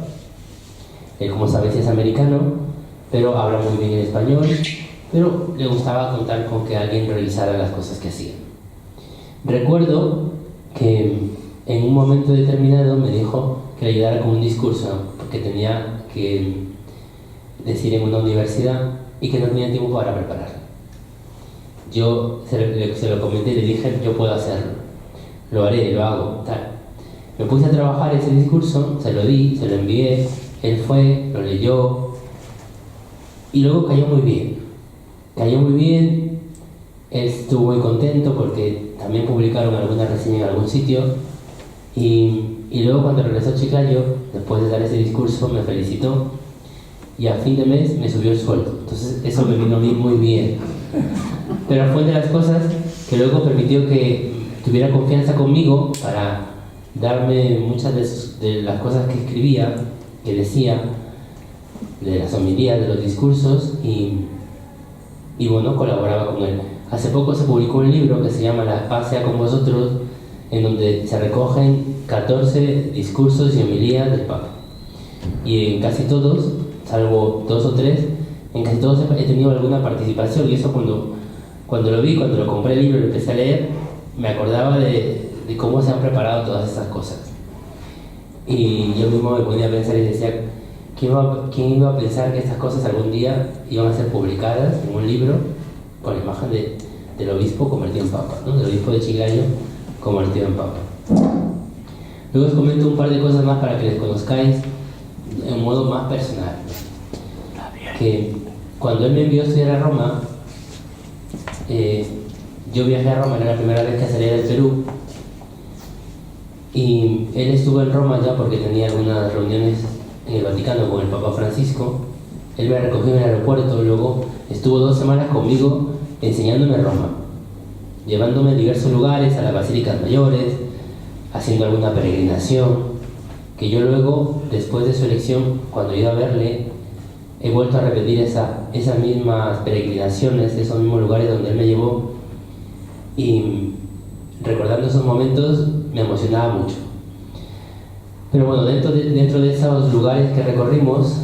Él, como sabéis, es americano, pero habla muy bien el español, pero le gustaba contar con que alguien revisara las cosas que hacía. Recuerdo que en un momento determinado me dijo que le ayudara con un discurso, porque tenía que decir en una universidad y que no tenía tiempo para prepararlo. Yo se lo comenté y le dije, yo puedo hacerlo, lo haré, lo hago, tal. Me puse a trabajar ese discurso, se lo di, se lo envié, él fue, lo leyó y luego cayó muy bien, él estuvo muy contento porque también publicaron alguna reseña en algún sitio y luego cuando regresó a Chiclayo, después de dar ese discurso, me felicitó y a fin de mes me subió el sueldo. Entonces eso me vino a mí muy bien. Pero fue de las cosas que luego permitió que tuviera confianza conmigo para darme muchas de las cosas que escribía, que decía, de las homilías, de los discursos y bueno, colaboraba con él. Hace poco se publicó un libro que se llama La paz sea con vosotros, en donde se recogen 14 discursos y homilías del Papa. Y en casi todos, salvo 2 o 3, en casi todos he tenido alguna participación y eso cuando lo vi, cuando lo compré el libro y lo empecé a leer, me acordaba de cómo se han preparado todas estas cosas. Y yo mismo me ponía a pensar y decía, ¿quién iba a pensar que estas cosas algún día iban a ser publicadas en un libro con la imagen del obispo convertido en papa, ¿no? Del obispo de Chiclayo convertido en papa? Luego os comento un par de cosas más para que les conozcáis en modo más personal. Que cuando él me envió a estudiar a Roma, yo viajé a Roma, era la primera vez que salía del Perú, y él estuvo en Roma ya porque tenía algunas reuniones en el Vaticano con el Papa Francisco. Él me recogió en el aeropuerto, luego estuvo 2 semanas conmigo enseñándome Roma, llevándome a diversos lugares, a las basílicas mayores, haciendo alguna peregrinación, que yo luego, después de su elección, cuando iba a verle, he vuelto a repetir esas mismas peregrinaciones, esos mismos lugares donde él me llevó, y recordando esos momentos me emocionaba mucho. Pero bueno, dentro de esos lugares que recorrimos,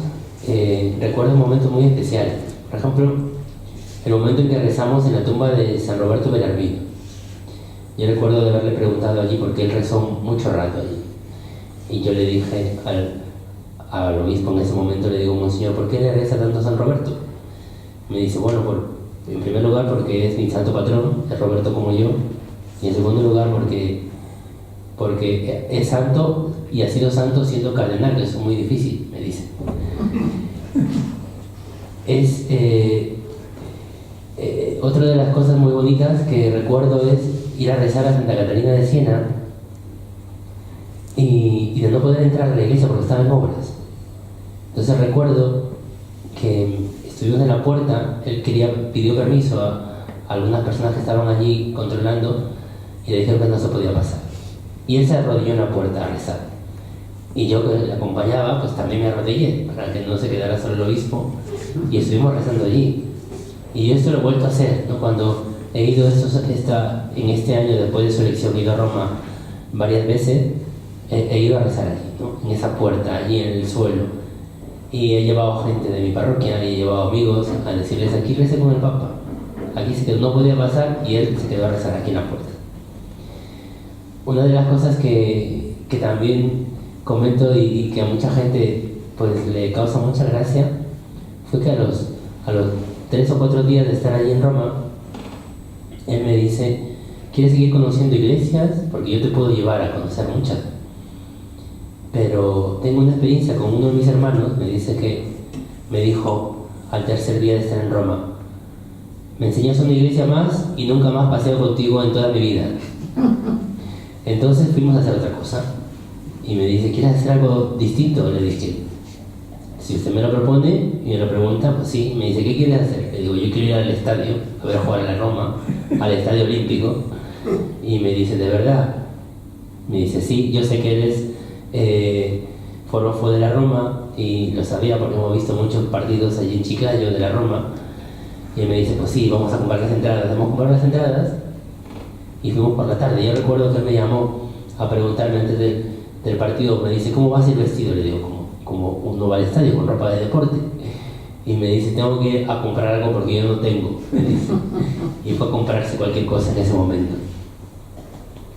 recuerdo un momento muy especial. Por ejemplo, el momento en que rezamos en la tumba de San Roberto Belarmino. Yo recuerdo de haberle preguntado allí porque él rezó mucho rato allí. Y yo le dije al obispo en ese momento, le digo, Monseñor, ¿por qué le reza tanto a San Roberto? Me dice, bueno, en primer lugar porque es mi santo patrón, es Roberto como yo, y en segundo lugar porque es santo y ha sido santo siendo cardenal, que eso es muy difícil, me dice. Otra de las cosas muy bonitas que recuerdo es ir a rezar a Santa Catalina de Siena y de no poder entrar a la iglesia porque estaba en obras. Entonces recuerdo que estuvimos en la puerta, él pidió permiso a algunas personas que estaban allí controlando y le dijeron que no se podía pasar. Y él se arrodilló en la puerta a rezar. Y yo que le acompañaba, pues también me arrodillé para que no se quedara solo el obispo y estuvimos rezando allí. Y esto lo he vuelto a hacer, ¿no? Cuando he ido en este año después de su elección, he ido a Roma varias veces, he ido a rezar allí, ¿no? En esa puerta, allí en el suelo. Y he llevado gente de mi parroquia, y he llevado amigos a decirles, aquí recé con el Papa. Aquí se quedó, no podía pasar y él se quedó a rezar aquí en la puerta. Una de las cosas que también comento y que a mucha gente pues le causa mucha gracia fue que a los 3 o 4 días de estar allí en Roma, él me dice, ¿quieres seguir conociendo iglesias? Porque yo te puedo llevar a conocer muchas. Pero tengo una experiencia con uno de mis hermanos, me dijo al 3er día de estar en Roma, me enseñas una iglesia más y nunca más paseo contigo en toda mi vida. Entonces fuimos a hacer otra cosa. Y me dice, ¿quieres hacer algo distinto? Le dije, si usted me lo propone y me lo pregunta, pues sí. Me dice, ¿qué quieres hacer? Le digo, yo quiero ir al estadio, a ver jugar a la Roma, al Estadio Olímpico. Y me dice, ¿de verdad? Me dice, sí, yo sé que eres forofo de la Roma y lo sabía porque hemos visto muchos partidos allí en Chiclayo de la Roma. Y él me dice, pues sí, vamos a comprar las entradas. Vamos a comprar las entradas y fuimos por la tarde. Yo recuerdo que él me llamó a preguntarme antes del partido, me dice, ¿cómo vas a ir vestido? Le digo, como uno va al estadio con ropa de deporte. Y me dice, tengo que ir a comprar algo porque yo no tengo, me dice. Y fue a comprarse cualquier cosa en ese momento.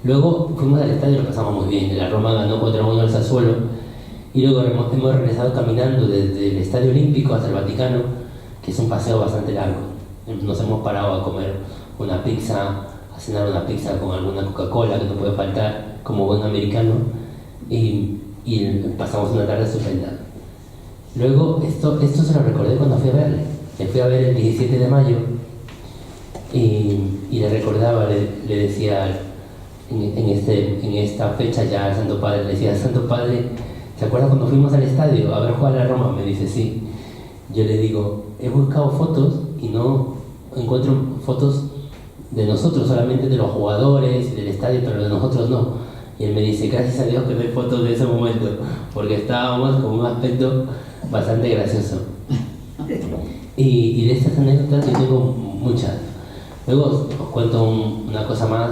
Luego fuimos al estadio y lo pasamos muy bien. La Roma ganó 4-1 al Sassuolo y luego hemos regresado caminando desde el Estadio Olímpico hasta el Vaticano, que es un paseo bastante largo. Nos hemos parado a comer una pizza, a cenar una pizza con alguna Coca-Cola que no puede faltar, como buen americano, y pasamos una tarde estupenda. Luego, esto se lo recordé cuando fui a verle. Le fui a ver el 17 de mayo y le recordaba, le decía en esta fecha ya al Santo Padre, le decía: Santo Padre, ¿se acuerda cuando fuimos al estadio a ver jugar a Roma? Me dice: sí. Yo le digo: he buscado fotos y no encuentro fotos de nosotros, solamente de los jugadores y del estadio, pero de nosotros no. Y él me dice: gracias a Dios que no hay fotos de ese momento, porque estábamos con un aspecto bastante gracioso. Y de estas anécdotas yo tengo muchas. Luego os cuento una cosa más.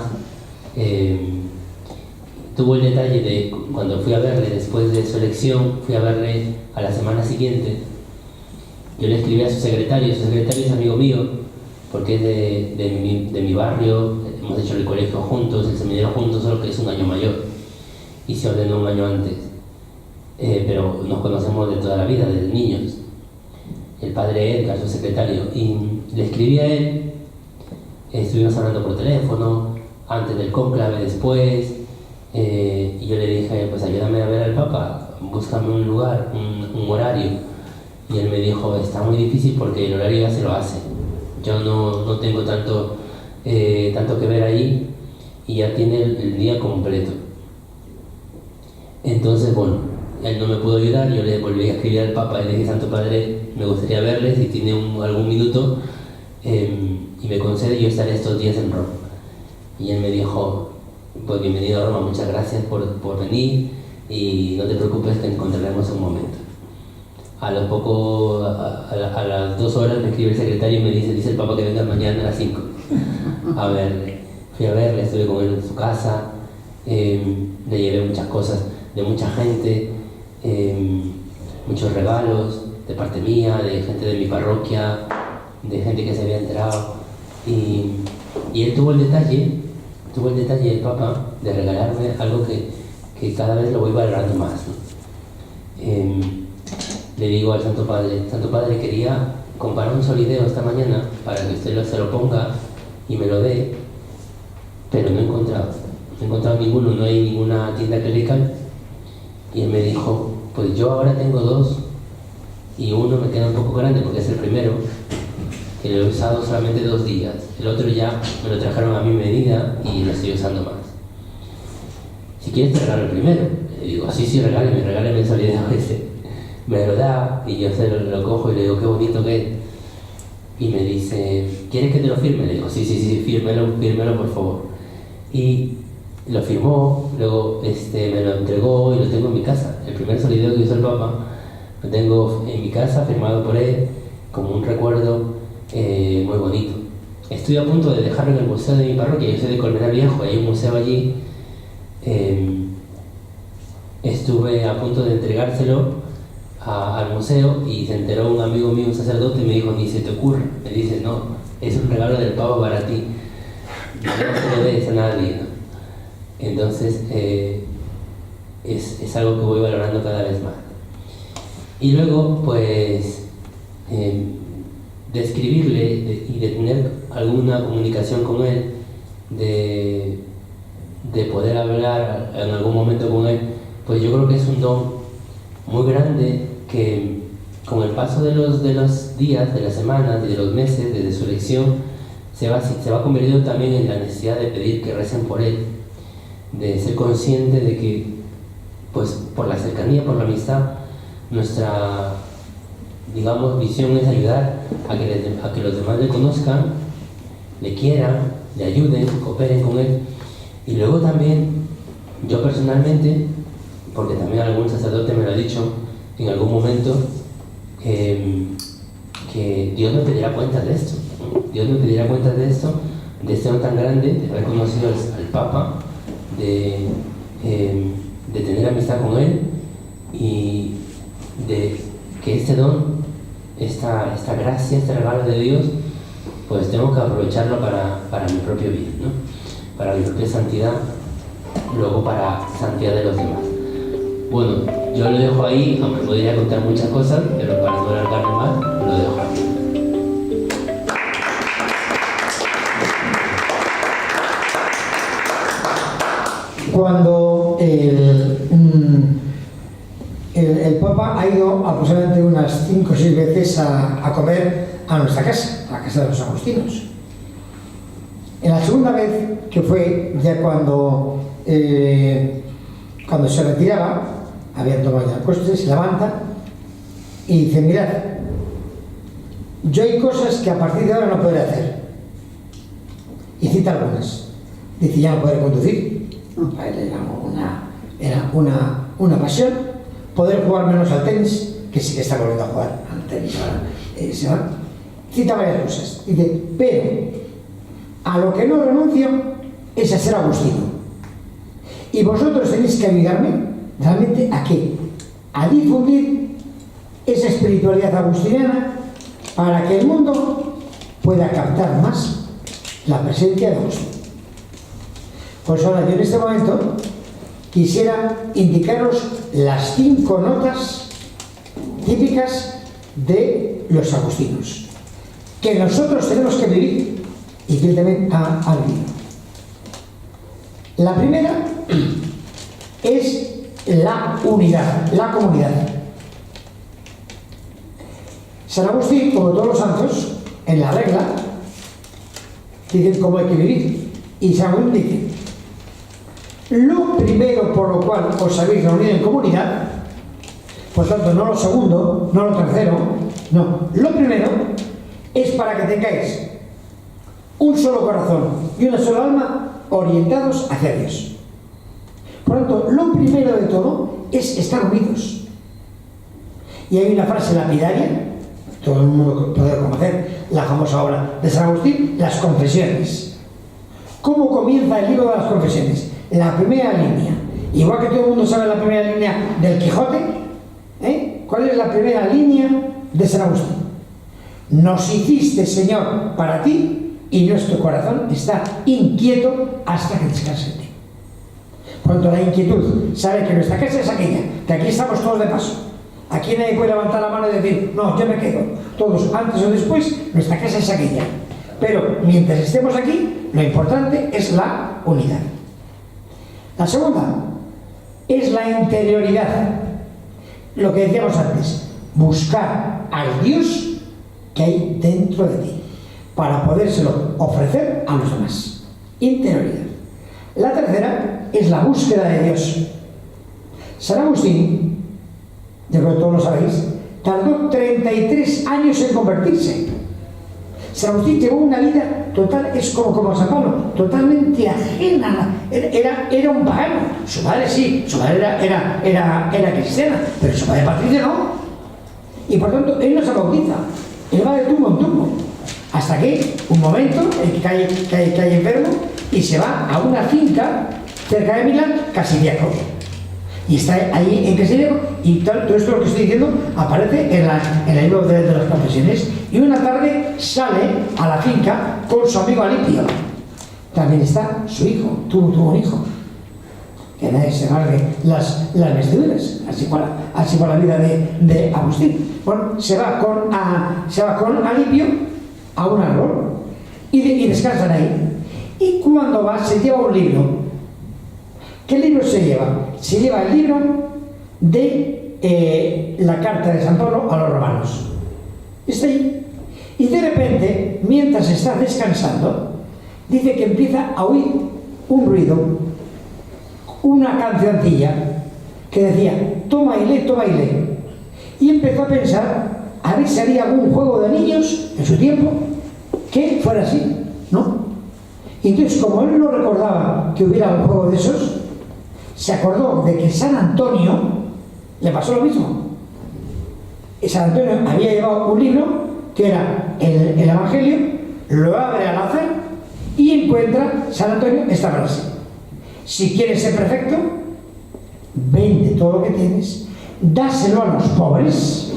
Tuvo el detalle de cuando fui a verle después de su elección, fui a verle a la semana siguiente. Yo le escribí a su secretario es amigo mío, porque es de mi barrio, hemos hecho el colegio juntos, el seminario juntos, solo que es un año mayor y se ordenó un año antes. Pero nos conocemos de toda la vida, desde niños. El padre Edgar, su secretario, y le escribí a él, estuvimos hablando por teléfono, antes del cónclave, después, y yo le dije: pues ayúdame a ver al Papa, búscame un lugar, un horario. Y él me dijo: está muy difícil porque el horario ya se lo hace. Yo no tengo tanto que ver ahí y ya tiene el día completo. Entonces, bueno, él no me pudo ayudar, yo le volví a escribir al Papa y le dije: Santo Padre, me gustaría verle, si tiene algún minuto y me concede, yo estaré estos días en Roma. Y él me dijo: pues bienvenido a Roma, muchas gracias por venir y no te preocupes que encontraremos un momento. A las 2 horas me escribe el secretario y me dice el Papa que venga mañana a las 5 a verle. Fui a verle, estuve con él en su casa, le llevé muchas cosas de mucha gente, muchos regalos de parte mía, de gente de mi parroquia, de gente que se había enterado, y él tuvo el detalle el Papa de regalarme algo que cada vez lo voy valorando más, ¿no? Le digo al Santo Padre, quería comprar un solideo esta mañana para que usted se lo ponga y me lo dé, pero no he encontrado ninguno, no hay ninguna tienda que le caiga. Y él me dijo: pues yo ahora tengo 2 y uno me queda un poco grande porque es el primero, que lo he usado solamente 2 días. El otro ya me lo trajeron a mi medida y lo estoy usando más. Si quieres te regalo el primero. Le digo: sí, regáleme el solideo ese. Me lo da y yo se lo cojo y le digo: qué bonito que es. Y me dice: ¿quieres que te lo firme? Le digo: sí, fírmelo por favor. Y lo firmó, luego me lo entregó y lo tengo en mi casa. El primer solideo que hizo el Papa lo tengo en mi casa, firmado por él, como un recuerdo muy bonito. Estoy a punto de dejarlo en el museo de mi parroquia. Yo soy de Colmenar Viejo, hay un museo allí. Estuve a punto de entregárselo al museo y se enteró un amigo mío, un sacerdote, y me dijo: ni se te ocurre. Me dice: no, es un regalo del Papa para ti, no se lo des a nadie, ¿no? Entonces es algo que voy valorando cada vez más. Y luego, pues, de escribirle y de tener alguna comunicación con él, de poder hablar en algún momento con él, pues yo creo que es un don muy grande que con el paso de los días, de las semanas y de los meses desde su elección se va convirtiendo también en la necesidad de pedir que recen por él, de ser consciente de que, pues, por la cercanía, por la amistad, nuestra, digamos, visión es ayudar a que los demás le conozcan, le quieran, le ayuden, cooperen con él. Y luego también, yo personalmente, porque también algún sacerdote me lo ha dicho en algún momento, que Dios me pedirá cuentas de esto, ¿no? Dios me pedirá cuentas de esto, de este don tan grande, de haber conocido al Papa, de tener amistad con él y de que este don, esta gracia, este regalo de Dios, pues tengo que aprovecharlo para mi propio bien, ¿no? Para mi propia santidad, luego para santidad de los demás. Bueno, yo lo dejo ahí, aunque podría contar muchas cosas, pero para no alargarme más, lo dejo aquí. cuando el Papa ha ido aproximadamente unas 5 o 6 veces a comer a nuestra casa, a la casa de los agustinos. En la segunda vez, que fue ya cuando se retiraba, habían tomado ya el coste, se levanta y dice: mirad, yo hay cosas que a partir de ahora no podré hacer. Y cita algunas. Dice: ya no podré conducir. Para él era una pasión. Poder jugar menos al tenis, que sí que está volviendo a jugar al tenis ahora. Se va. Cita varias cosas. Dice: pero a lo que no renuncio es a ser agustino. Y vosotros tenéis que ayudarme realmente ¿a qué? A difundir esa espiritualidad agustiniana para que el mundo pueda captar más la presencia de Agustín. Pues ahora yo en este momento quisiera indicaros las 5 notas típicas de los agustinos que nosotros tenemos que vivir y que él también ha vivido. La primera es la unidad, la comunidad. San Agustín, como todos los santos, en la regla dicen cómo hay que vivir, y San Agustín dice: lo primero por lo cual os habéis reunido en comunidad, por tanto no lo segundo, no lo tercero, no, lo primero es para que tengáis un solo corazón y una sola alma orientados hacia Dios. Por lo tanto, lo primero de todo es estar unidos. Y hay una frase lapidaria, todo el mundo puede conocer la famosa obra de San Agustín, las confesiones. ¿Cómo comienza el libro de las confesiones? La primera línea, igual que todo el mundo sabe la primera línea del Quijote, ¿cuál es la primera línea de San Agustín? Nos hiciste, Señor, para ti, y nuestro corazón está inquieto hasta que descanse en ti. Por lo tanto, la inquietud sabe que nuestra casa es aquella, que aquí estamos todos de paso. Aquí nadie puede levantar la mano y decir: no, yo me quedo. Todos, antes o después, nuestra casa es aquella. Pero mientras estemos aquí, lo importante es la unidad. La segunda es la interioridad. Lo que decíamos antes, buscar al Dios que hay dentro de ti para podérselo ofrecer a los demás. Interioridad. La tercera es la búsqueda de Dios. San Agustín, yo creo que todos lo sabéis, tardó 33 años en convertirse. San Agustín llevó una vida total, es como San Pablo, totalmente ajena. Era un pagano. Su madre sí, su madre era cristiana, pero su madre Patricia no. Y por tanto, él no se bautiza, él va de tumbo en tumbo. Hasta que un momento en que cae enfermo y se va a una finca cerca de Milán, Casidiaco. Y está ahí en Casidiaco, y todo esto lo que estoy diciendo aparece en el libro de las confesiones. Y una tarde sale a la finca con su amigo Alipio. También está su hijo, tuvo un hijo. Que nadie se agarre las vestiduras, así por la vida de Agustín. Bueno, se va con Alipio a un árbol y descansan ahí. Y cuando va, se lleva un libro. ¿Qué libro se lleva? Se lleva el libro de la carta de San Pablo a los romanos. Está ahí. Y de repente, mientras está descansando, dice que empieza a oír un ruido, una cancioncilla que decía: toma y lee, toma y lee. Y empezó a pensar a ver si había algún juego de niños en su tiempo que fuera así, ¿no? Y entonces, como él no recordaba que hubiera un juego de esos, se acordó de que San Antonio le pasó lo mismo. San Antonio había llevado un libro que era el Evangelio, lo abre al azar y encuentra San Antonio esta frase: si quieres ser perfecto, vende todo lo que tienes, dáselo a los pobres,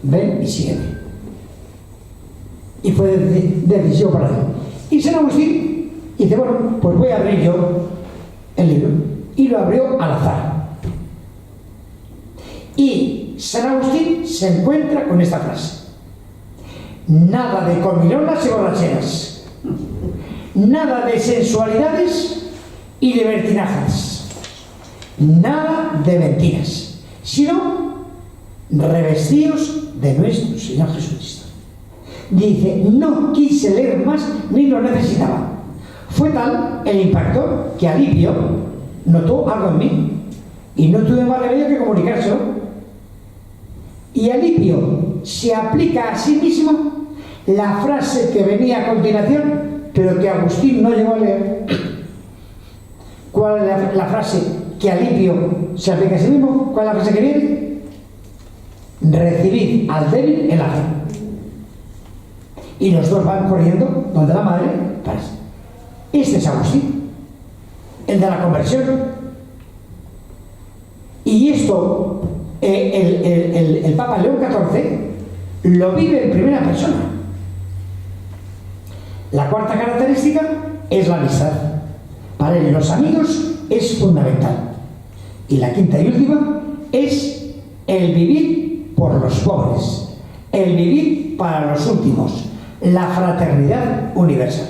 ven y sígueme. Y fue decisivo para él. Y San Agustín dice: bueno, pues voy a abrir yo el libro. Y lo abrió al azar. Y San Agustín se encuentra con esta frase: nada de comilonas y borracheras, nada de sensualidades y libertinajes. Nada de mentiras, sino revestidos de nuestro Señor Jesucristo. Dice, no quise leer más ni lo necesitaba. Fue tal el impacto que Alipio notó algo en mí y no tuve más remedio que comunicárselo. Y Alipio se aplica a sí mismo la frase que venía a continuación, pero que Agustín no llegó a leer. ¿Cuál es la frase que Alipio se aplica a sí mismo? ¿Cuál es la frase que viene? Recibid al débil en la fe. Y los dos van corriendo donde la madre para. Este es Agustín, el de la conversión. Y esto el Papa León XIV lo vive en primera persona. La cuarta característica es la amistad. Para él los amigos es fundamental. Y la quinta y última es el vivir por los pobres, el vivir para los últimos, la fraternidad universal.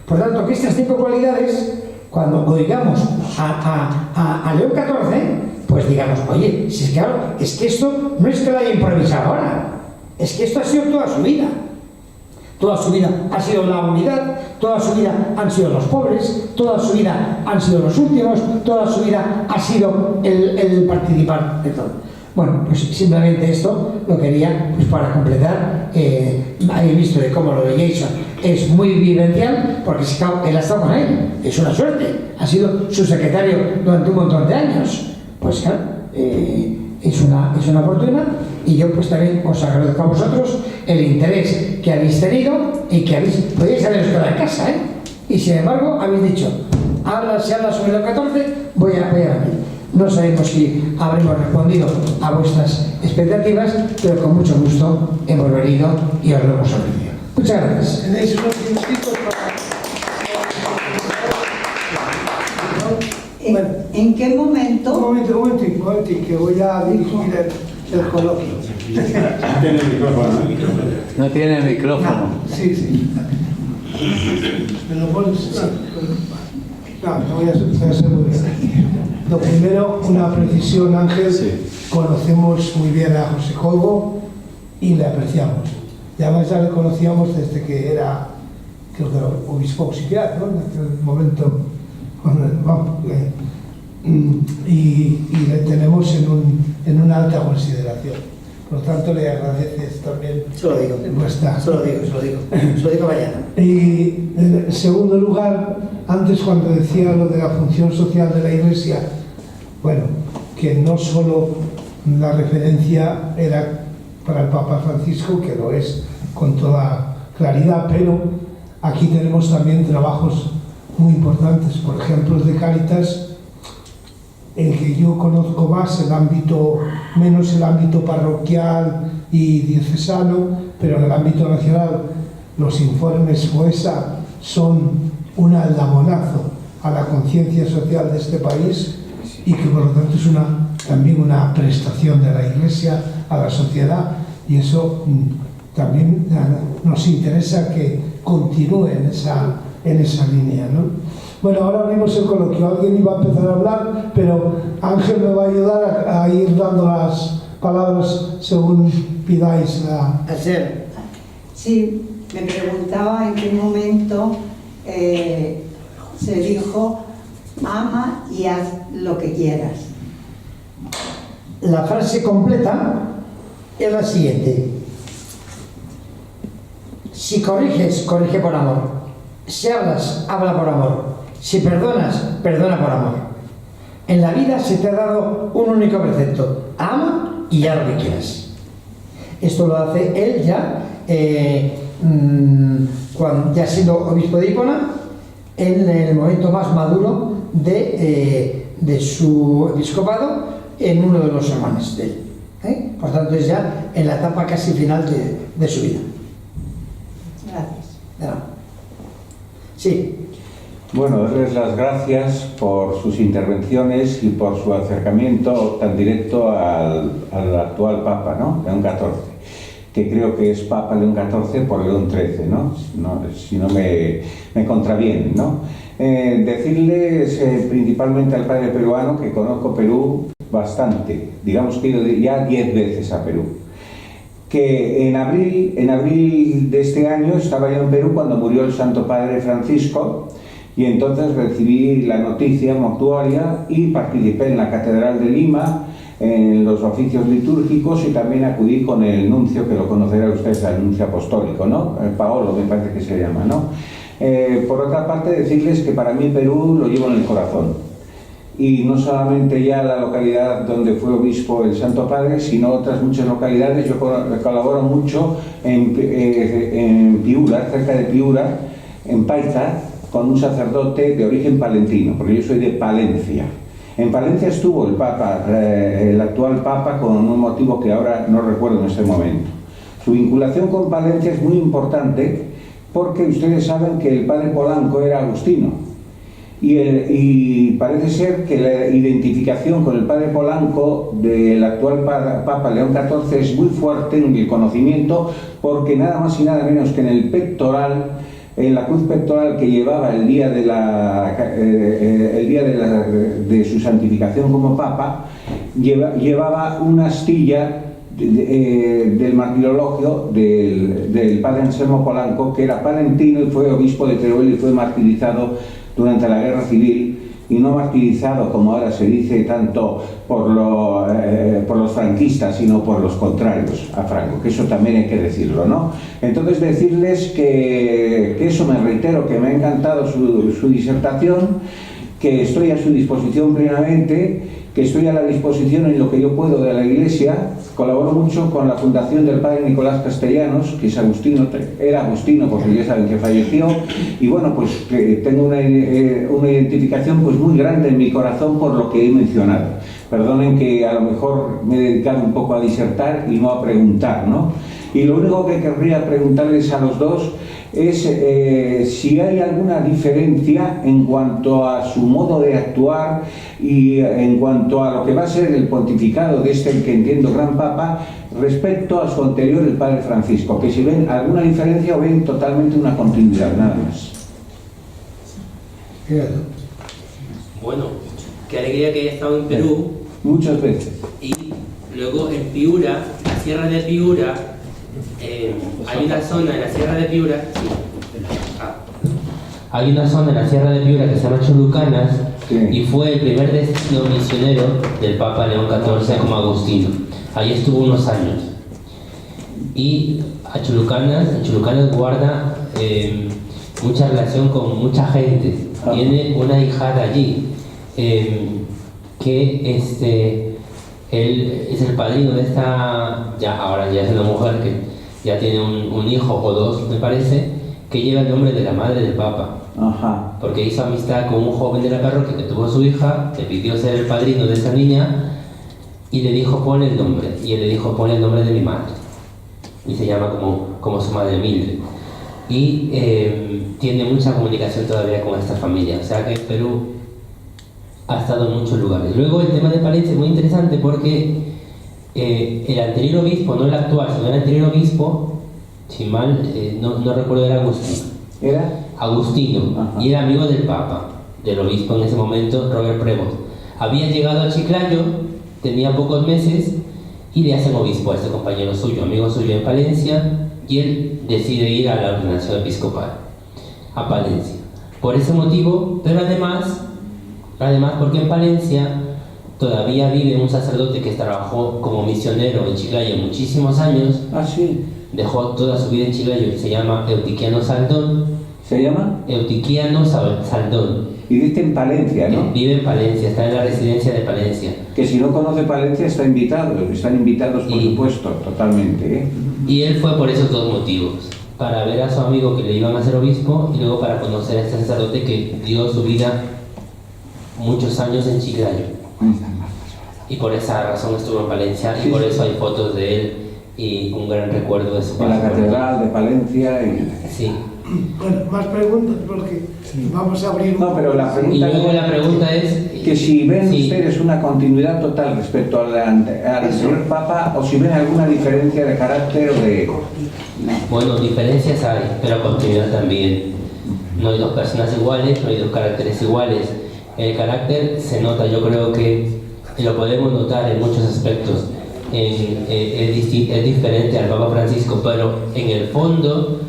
Por tanto, que estas 5 cualidades, cuando oigamos a León XIV, pues digamos, oye, si es que, claro, es que esto no es que lo haya improvisado ahora, es que esto ha sido toda su vida. Toda su vida ha sido la unidad, toda su vida han sido los pobres, toda su vida han sido los últimos, toda su vida ha sido el participar de todo. Bueno, pues simplemente esto lo quería pues para completar. Habéis visto de cómo lo de Jason es muy vivencial, porque él ha estado con él, es una suerte, ha sido su secretario durante un montón de años. Pues claro, es una fortuna, y yo pues también os agradezco a vosotros el interés que habéis tenido y que podéis haberos quedado en casa, y sin embargo habéis dicho, se habla sobre lo 14, voy a venir. No sabemos si habremos respondido a vuestras expectativas, pero con mucho gusto hemos venido y os lo hemos ofrecido. Muchas gracias. Tenéis unos minutitos para... ¿En qué momento? Un momento, que voy a dirigir el coloquio. Tiene el micrófono. No tiene el micrófono. Sí. ¿Me lo pones? No, te voy a hacer muy bien. Lo primero, una precisión, Ángel. Sí. Conocemos muy bien a José Colbo y le apreciamos. Y además ya le conocíamos desde que era, creo que era obispo auxiliar, ¿no? En aquel momento. Y le tenemos en una alta consideración. Por lo tanto, le agradeces también. Se lo digo. Se lo digo mañana. Y en segundo lugar, antes cuando decía lo de la función social de la Iglesia, bueno, que no solo la referencia era para el Papa Francisco, que lo es con toda claridad, pero aquí tenemos también trabajos muy importantes, por ejemplo, de Cáritas, el que yo conozco más, menos el ámbito parroquial y diocesano, pero en el ámbito nacional los informes FOESA son un aldabonazo a la conciencia social de este país, y que por lo tanto es también una prestación de la Iglesia a la sociedad, y eso también nos interesa que continúe en esa línea, ¿no? Bueno, ahora abrimos el coloquio. Alguien iba a empezar a hablar, pero Ángel me va a ayudar a ir dando las palabras según pidáis la... Ayer. Sí, me preguntaba en qué momento se dijo ama y haz lo que quieras. La frase completa es la siguiente: si corriges, corrige por amor; si hablas, habla por amor; si perdonas, perdona por amor. En la vida se te ha dado un único precepto: ama y haz lo que quieras. Esto lo hace él ya, cuando ya siendo obispo de Hipona, en el momento más maduro de su episcopado, en uno de los sermones de él. Por tanto, es ya en la etapa casi final de su vida. Gracias. Sí. Bueno, darles las gracias por sus intervenciones y por su acercamiento tan directo al actual Papa, ¿no? León XIV. que creo que es Papa León XIV por León XIII, ¿no? Si no me contravienen, ¿no? Decirles principalmente al padre peruano que conozco Perú bastante, digamos que he ido ya 10 veces a Perú, que en abril de este año estaba yo en Perú cuando murió el Santo Padre Francisco, y entonces recibí la noticia mortuoria y participé en la Catedral de Lima en los oficios litúrgicos, y también acudí con el nuncio, que lo conocerá usted, el nuncio apostólico, ¿no? Paolo me parece que se llama, ¿no? Por otra parte, decirles que para mí Perú lo llevo en el corazón, y no solamente ya la localidad donde fue obispo el Santo Padre, sino otras muchas localidades. Yo colaboro mucho en Piura, cerca de Piura, en Paita, con un sacerdote de origen palentino, porque yo soy de Palencia. En Palencia estuvo el Papa, el actual Papa, con un motivo que ahora no recuerdo en este momento. Su vinculación con Palencia es muy importante, porque ustedes saben que el padre Polanco era agustino, y parece ser que la identificación con el padre Polanco del actual Papa León XIV es muy fuerte en el conocimiento, porque nada más y nada menos que en el pectoral, en la cruz pectoral que llevaba el día de su santificación como Papa, llevaba una astilla del martirologio del padre Anselmo Polanco, que era palentino y fue obispo de Teruel y fue martirizado durante la Guerra Civil, y no martirizado como ahora se dice tanto por los franquistas, sino por los contrarios a Franco, que eso también hay que decirlo, ¿no? Entonces decirles que eso, me reitero, que me ha encantado su disertación, que estoy a su disposición plenamente, que estoy a la disposición en lo que yo puedo de la Iglesia. Colaboro mucho con la fundación del padre Nicolás Castellanos, que es agustino, era agustino porque ya saben que falleció, y bueno, pues tengo una identificación pues muy grande en mi corazón por lo que he mencionado. Perdonen que a lo mejor me he dedicado un poco a disertar y no a preguntar, ¿no? Y lo único que querría preguntarles a los dos es si hay alguna diferencia en cuanto a su modo de actuar y en cuanto a lo que va a ser el pontificado de este, que entiendo, gran Papa, respecto a su anterior, el padre Francisco, que si ven alguna diferencia o ven totalmente una continuidad, nada más. Bueno, qué alegría que haya estado en Perú. Muchas veces. Y luego en Piura, la Sierra de Piura, hay una zona en la Sierra de Piura, hay una zona en la Sierra de Piura que se llama Chulucanas, sí, y fue el primer destino misionero del Papa León XIV como agustino. Ahí estuvo unos años. Y en Chulucanas guarda mucha relación con mucha gente. Tiene una hijada allí, que él es el padrino de esta, ahora ya es una mujer que ya tiene un hijo o dos, me parece, que lleva el nombre de la madre del Papa. Ajá. Porque hizo amistad con un joven de la parroquia que tuvo su hija, le pidió ser el padrino de esa niña y le dijo ponle el nombre. Y él le dijo ponle el nombre de mi madre. Y se llama como su madre, Mildred. Y tiene mucha comunicación todavía con esta familia. O sea que Perú ha estado en muchos lugares. Luego el tema de Palencia es muy interesante porque el anterior obispo, no el actual, sino el anterior obispo, si mal no recuerdo, era Agustino. ¿Era? Agustino. Ajá. Y era amigo del Papa, del obispo en ese momento, Robert Prevost. Había llegado a Chiclayo, tenía pocos meses, y le hacen obispo a este compañero suyo, amigo suyo en Palencia, y él decide ir a la ordenación episcopal, a Palencia. Por ese motivo, pero además porque en Palencia todavía vive un sacerdote que trabajó como misionero en Chiclayo muchísimos años. Ah, sí. Dejó toda su vida en Chiclayo, que se llama Eutiquiano Saldón. ¿Se llama? Eutiquiano Saldón. Y vive en Palencia, ¿no? Vive en Palencia, está en la residencia de Palencia. Que si no conoce Palencia están invitados por supuesto, totalmente, ¿eh? Y él fue por esos dos motivos, para ver a su amigo que le iban a hacer obispo y luego para conocer a este sacerdote que dio su vida muchos años en Chiclayo. Y por esa razón estuvo en Palencia, y por eso hay fotos de él y un gran recuerdo de su en la catedral de Palencia. Sí. Bueno, más preguntas porque vamos a abrir... No, pero la Y pregunta, luego la pregunta es que si ven sí. ustedes una continuidad total respecto al anterior Papa o si ven alguna diferencia de carácter o de... Bueno, diferencias hay, pero continuidad también. No hay dos personas iguales, no hay dos caracteres iguales. El carácter se nota, yo creo que lo podemos notar en muchos aspectos. Es diferente al Papa Francisco, pero en el fondo,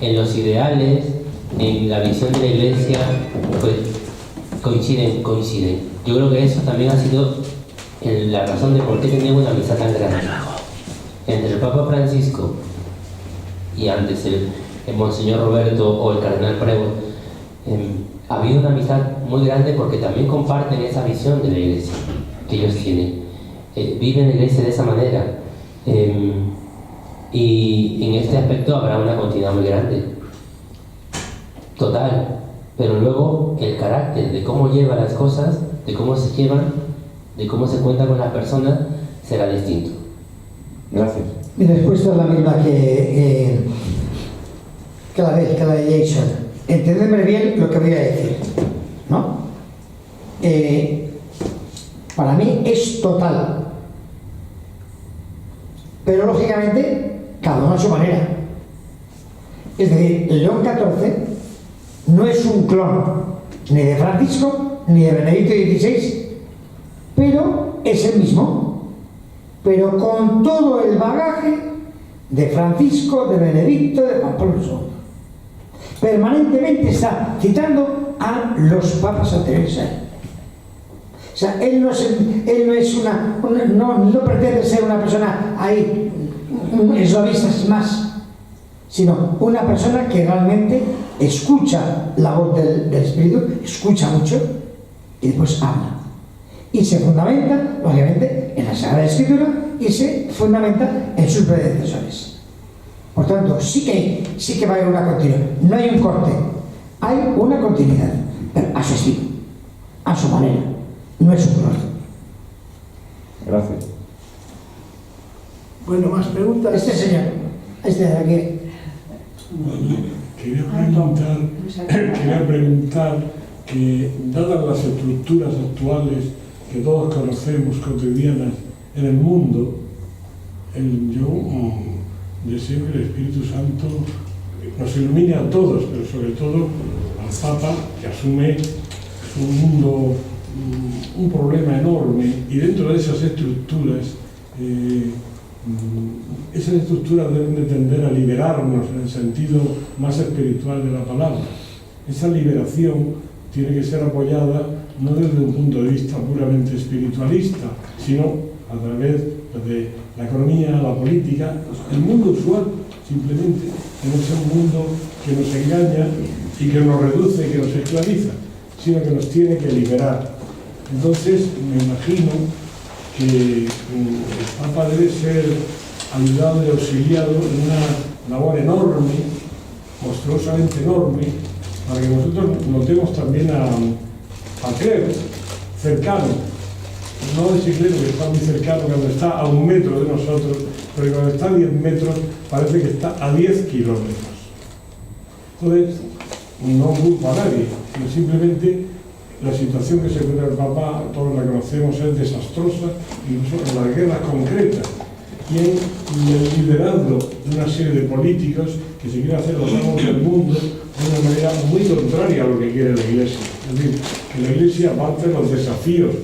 en los ideales, en la visión de la Iglesia, pues coinciden. Yo creo que eso también ha sido la razón de por qué tenemos una amistad tan grande entre el Papa Francisco y antes el Monseñor Roberto o el Cardenal Prevost. Ha habido una amistad muy grande porque también comparten esa visión de la Iglesia que ellos tienen. Viven la Iglesia de esa manera. Y en este aspecto habrá una continuidad muy grande. Total. Pero luego el carácter de cómo lleva las cosas, de cómo se llevan, de cómo se cuenta con las personas, será distinto. Gracias. Mi respuesta es la misma que la de Jason. Entendedme bien lo que voy a decir, ¿no? Para mí es total, pero lógicamente cada uno a su manera. Es decir, León XIV no es un clon ni de Francisco ni de Benedicto XVI, pero es el mismo, pero con todo el bagaje de Francisco, de Benedicto, de Juan Pablo II. Permanentemente está citando a los papas anteriores a él. O sea, él no pretende ser una persona ahí eslavista más, sino una persona que realmente escucha la voz del Espíritu, escucha mucho y después habla. Y se fundamenta, lógicamente, en la Sagrada Escritura y se fundamenta en sus predecesores. Por tanto, sí que va a haber una continuidad. No hay un corte, hay una continuidad, pero a su estilo, a su manera. No es un corte. Gracias. Bueno, más preguntas. Este señor, este de aquí. Quería preguntar que, dadas las estructuras actuales que todos conocemos, cotidianas en el mundo, yo deseo que el Espíritu Santo nos ilumine a todos, pero sobre todo al Papa, que asume un mundo, un problema enorme, y dentro de esas estructuras deben de tender a liberarnos en el sentido más espiritual de la palabra. Esa liberación tiene que ser apoyada no desde un punto de vista puramente espiritualista, sino a través de la economía, la política, el mundo usual, simplemente, que no sea un mundo que nos engaña y que nos reduce y que nos esclaviza, sino que nos tiene que liberar. Entonces, me imagino que el Papa debe ser ayudado y auxiliado en una labor enorme, monstruosamente enorme, para que nosotros notemos también a Clero cercano, no ese Clero que está muy cercano cuando está a 1 metro de nosotros, pero cuando está a 10 metros parece que está a 10 kilómetros. Entonces, no culpo a nadie, sino simplemente la situación que se encuentra el Papa, todos la conocemos, es desastrosa, incluso en las guerras concretas y en el liderazgo de una serie de políticos que se quieren hacer los amos del mundo de una manera muy contraria a lo que quiere la Iglesia. Es decir, que la Iglesia, aparte de los desafíos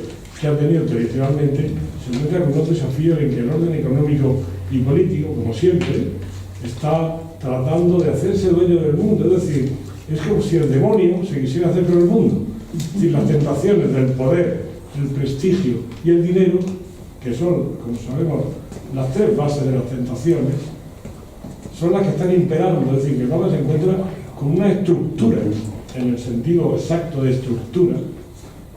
que ha tenido tradicionalmente, se encuentra con unos desafíos en que el orden económico y político, como siempre, está tratando de hacerse dueño del mundo. Es decir, es como si el demonio se quisiera hacer con el mundo. Es decir, las tentaciones del poder, el prestigio y el dinero, que son, como sabemos, las 3 bases de las tentaciones, son las que están imperando. Es decir, que el Papa se encuentra con una estructura, en el sentido exacto de estructura,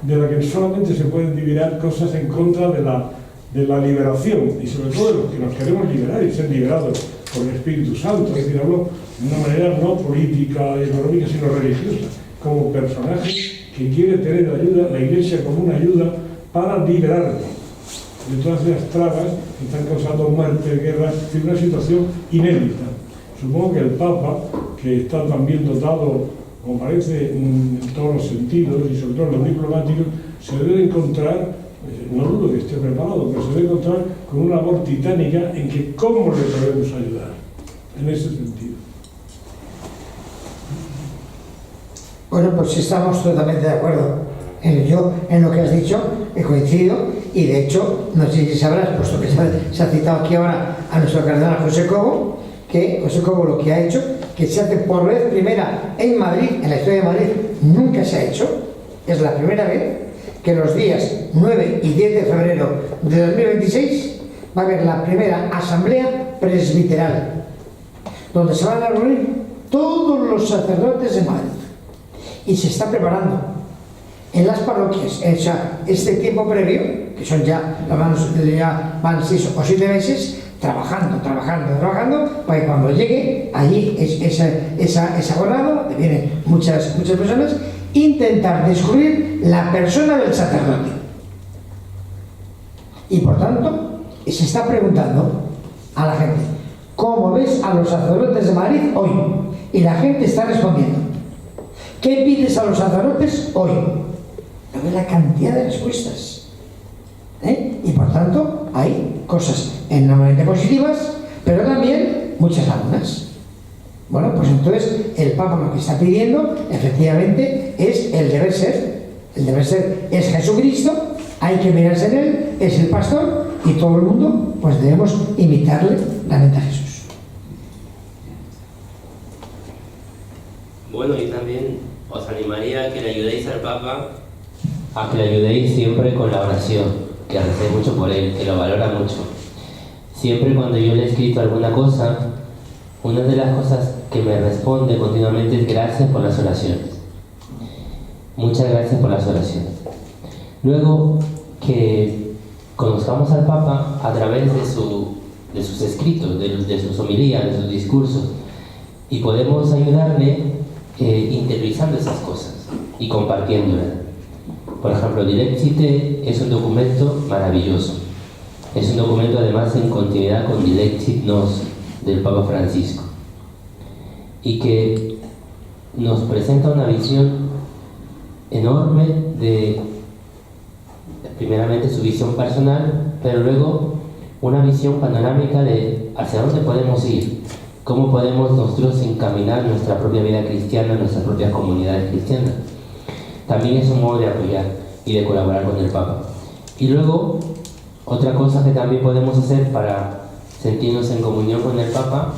de la que solamente se pueden liberar cosas en contra de la liberación, y sobre todo de los que nos queremos liberar y ser liberados por el Espíritu Santo. Es decir, hablo de una manera no política y económica, sino religiosa, como personaje que quiere tener ayuda, la Iglesia como una ayuda para liberarnos de todas esas trabas que están causando muerte, guerras, es una situación inédita. Supongo que el Papa, que está también dotado, como parece, en todos los sentidos, y sobre todo en los diplomáticos, se debe encontrar, no dudo que esté preparado, pero se debe encontrar con una labor titánica en que cómo le podemos ayudar, en ese sentido. Bueno, pues estamos totalmente de acuerdo. Yo, en lo que has dicho, he coincidido, y de hecho, no sé si sabrás, puesto que se ha citado aquí ahora a nuestro cardenal José Cobo, que José Cobo lo que ha hecho, que se hace por vez primera en Madrid, en la historia de Madrid, nunca se ha hecho, es la primera vez que los días 9 y 10 de febrero de 2026 va a haber la primera asamblea presbiteral, donde se van a reunir todos los sacerdotes de Madrid. Y se está preparando en las parroquias, o sea, este tiempo previo, que son ya van 6 o 7 meses, trabajando, para que cuando llegue allí esa jornada, donde vienen muchas personas, intentar descubrir la persona del sacerdote. Y por tanto, se está preguntando a la gente, ¿cómo ves a los sacerdotes de Madrid hoy? Y la gente está respondiendo, ¿qué pides a los sacerdotes hoy? No ve la cantidad de respuestas. Y por tanto, hay cosas enormemente positivas, pero también muchas lagunas. Bueno, pues entonces el Papa lo que está pidiendo, efectivamente, es el deber ser. El deber ser es Jesucristo, hay que mirarse en él, es el pastor, y todo el mundo, pues debemos imitarle realmente a Jesús. Bueno, y también os animaría a que le ayudéis al Papa, a que le ayudéis siempre con la oración, que recéis mucho por él, que lo valora mucho. Siempre cuando yo le he escrito alguna cosa, una de las cosas que me responde continuamente es gracias por las oraciones. Muchas gracias por las oraciones. Luego, que conozcamos al Papa a través de sus escritos, de sus homilías, de sus discursos, y podemos ayudarle interiorizando esas cosas y compartiéndolas. Por ejemplo, Dilexit Cite es un documento maravilloso. Es un documento además en continuidad con Dilexit Nos del Papa Francisco, y que nos presenta una visión enorme de, primeramente, su visión personal, pero luego una visión panorámica de hacia dónde podemos ir, cómo podemos nosotros encaminar nuestra propia vida cristiana, nuestras propias comunidades cristianas. También es un modo de apoyar y de colaborar con el Papa. Y luego, otra cosa que también podemos hacer para sentirnos en comunión con el Papa,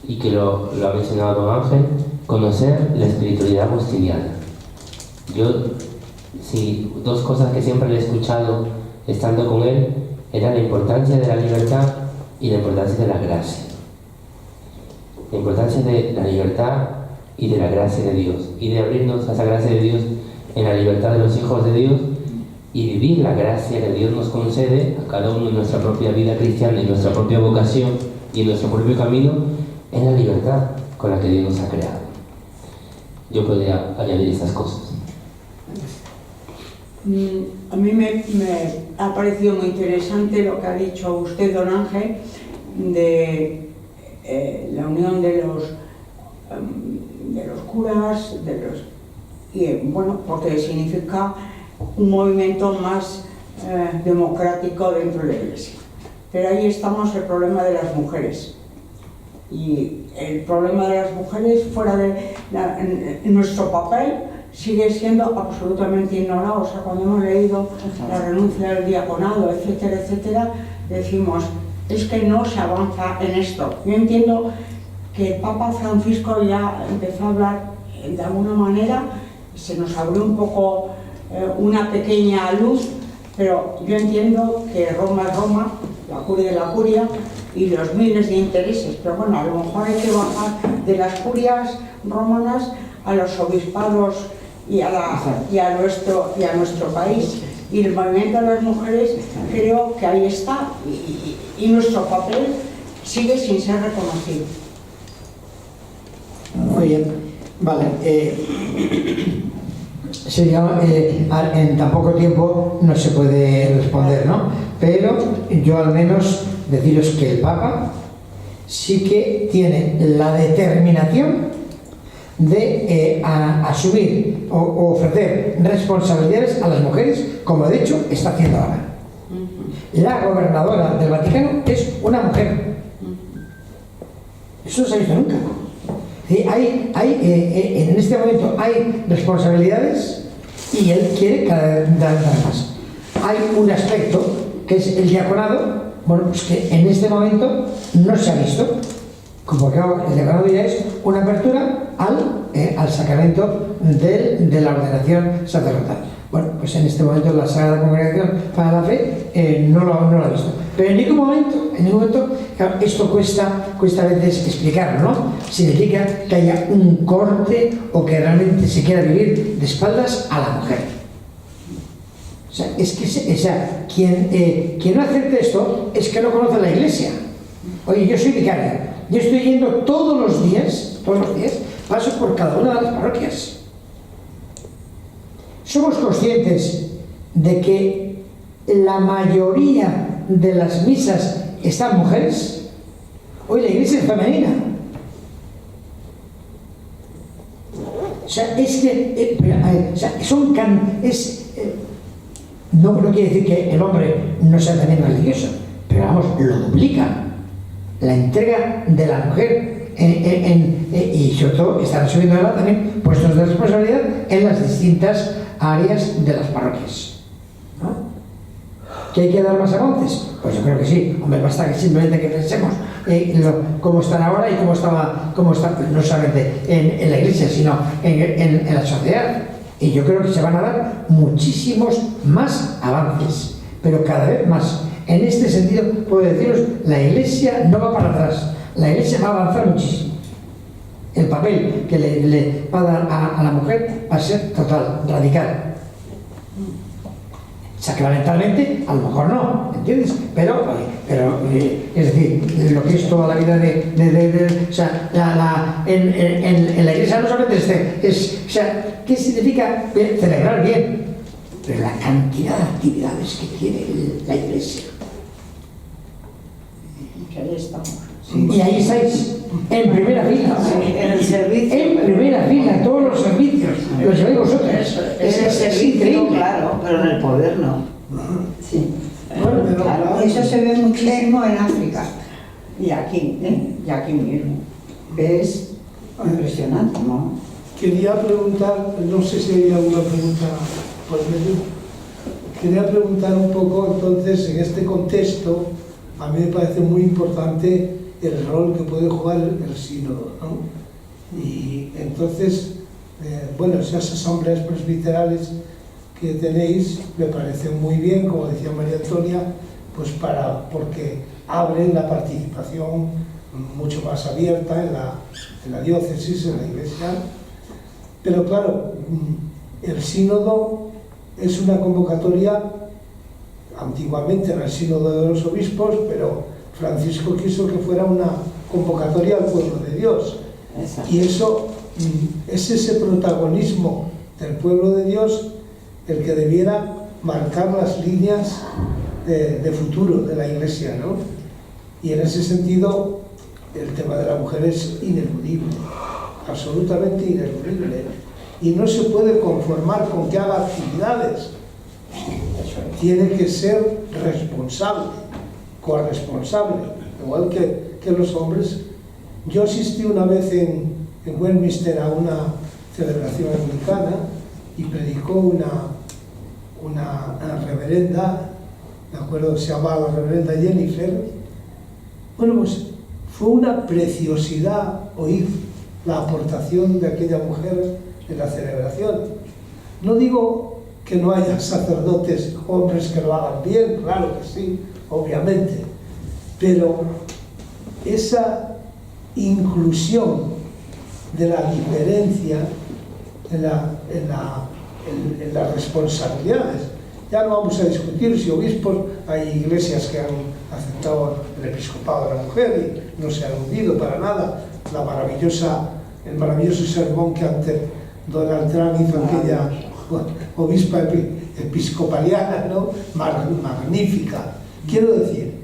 y que lo ha mencionado don Ángel, conocer la espiritualidad agustiniana. Sí, dos cosas que siempre le he escuchado estando con él era la importancia de la libertad y la importancia de la gracia. La importancia de la libertad y de la gracia de Dios, y de abrirnos a esa gracia de Dios en la libertad de los hijos de Dios, y vivir la gracia que Dios nos concede a cada uno en nuestra propia vida cristiana, en nuestra propia vocación y en nuestro propio camino, en la libertad con la que Dios nos ha creado. Yo podría añadir estas cosas. A mí me ha parecido muy interesante lo que ha dicho usted, don Ángel, de la unión de los curas, y bueno, porque significa un movimiento más democrático dentro de la Iglesia. Pero ahí estamos el problema de las mujeres. Y el problema de las mujeres fuera de nuestro papel sigue siendo absolutamente ignorado. O sea, cuando hemos leído la renuncia del diaconado, etcétera, etcétera, decimos, es que no se avanza en esto. Yo entiendo que el Papa Francisco ya empezó a hablar de alguna manera, se nos abrió un poco una pequeña luz, pero yo entiendo que Roma es Roma, la curia es la curia, y los miles de intereses, pero bueno, a lo mejor hay que bajar de las curias romanas a los obispados y a nuestro país. Y el movimiento de las mujeres creo que ahí está, y nuestro papel sigue sin ser reconocido. Muy bien, vale. En tan poco tiempo no se puede responder, ¿no? Pero yo al menos deciros que el Papa sí que tiene la determinación de asumir o ofrecer responsabilidades a las mujeres, como de hecho está haciendo ahora. La gobernadora del Vaticano es una mujer. Eso no se ha visto nunca. En este momento hay responsabilidades y él quiere cada vez dar más. Hay un aspecto que es el diaconado, bueno, pues que en este momento no se ha visto, como que el diaconado ya es una apertura al sacramento de la ordenación sacerdotal. Bueno, pues en este momento la Sagrada Congregación para la Fe no lo ha visto. Pero en ningún momento, claro, esto cuesta a veces explicarlo, ¿no? Significa que haya un corte o que realmente se quiera vivir de espaldas a la mujer. O sea, es que quien no acepta esto es que no conoce la Iglesia. Oye, yo soy vicario, yo estoy yendo todos los días, paso por cada una de las parroquias. Somos conscientes de que la mayoría de las misas están mujeres. Hoy la iglesia es femenina. O sea, es que no quiere decir que el hombre no sea también religioso, pero vamos, lo duplica. La entrega de la mujer y sobre todo están subiendo ahora también puestos de responsabilidad en las distintas áreas de las parroquias, ¿no? ¿Que hay que dar más avances? Pues yo creo que sí. Hombre, basta que simplemente que pensemos cómo están ahora y cómo está no solamente en la iglesia, sino en la sociedad. Y yo creo que se van a dar muchísimos más avances, pero cada vez más. En este sentido, puedo deciros, la iglesia no va para atrás, la iglesia va a avanzar muchísimo. El papel que le va a dar a la mujer va a ser total, radical. Sacramentalmente, a lo mejor no, ¿entiendes? Pero es decir, lo que es toda la vida o sea, en la iglesia no solamente o sea, ¿qué significa celebrar bien? Pero la cantidad de actividades que tiene la iglesia. Ahí estamos. Sí. Y ahí estáis, en primera fila. Sí, en el servicio. En primera fila, todos los servicios. Los lleváis vosotros. Es increíble, claro, pero en el poder no. Sí. Bueno, Claro, eso se ve muchísimo en África. Y aquí mismo. Es impresionante, ¿no? Quería preguntar, no sé si hay alguna pregunta por medio. Quería preguntar un poco, entonces, en este contexto, a mí me parece muy importante el rol que puede jugar el sínodo, ¿no? Y entonces, bueno, esas asambleas presbiterales que tenéis me parecen muy bien, como decía María Antonia, pues porque abren la participación mucho más abierta en la diócesis, en la iglesia. Pero claro, el sínodo es una convocatoria. Antiguamente era el sínodo de los obispos, pero Francisco quiso que fuera una convocatoria al pueblo de Dios. Exacto. Y eso es ese protagonismo del pueblo de Dios el que debiera marcar las líneas de futuro de la Iglesia, ¿no? Y en ese sentido el tema de la mujer es ineludible, absolutamente ineludible, y no se puede conformar con que haga actividades. Tiene que ser responsable, corresponsable, igual que los hombres. Yo asistí una vez en Westminster a una celebración anglicana y predicó una reverenda, me acuerdo que se llamaba la reverenda Jennifer. Bueno, pues fue una preciosidad oír la aportación de aquella mujer en la celebración. No digo que no haya sacerdotes, hombres que lo hagan bien, claro que sí, obviamente, pero esa inclusión de la diferencia en las responsabilidades. Ya no vamos a discutir si obispos, hay iglesias que han aceptado el episcopado de la mujer y no se han hundido para nada. El maravilloso sermón que ante Donald Trump hizo aquella obispa episcopaliana, ¿no? Magnífica. Quiero decir,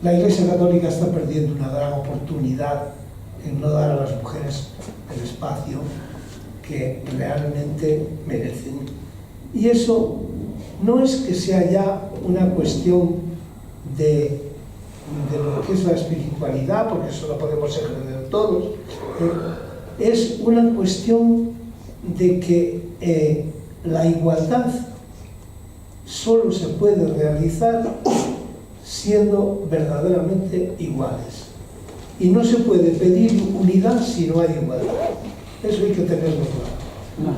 La Iglesia Católica está perdiendo una gran oportunidad en no dar a las mujeres el espacio que realmente merecen. Y eso no es que sea ya una cuestión de lo que es la espiritualidad, porque eso lo podemos ejercer todos, es una cuestión de que la igualdad solo se puede realizar siendo verdaderamente iguales. Y no se puede pedir unidad si no hay igualdad. Eso hay que tenerlo claro.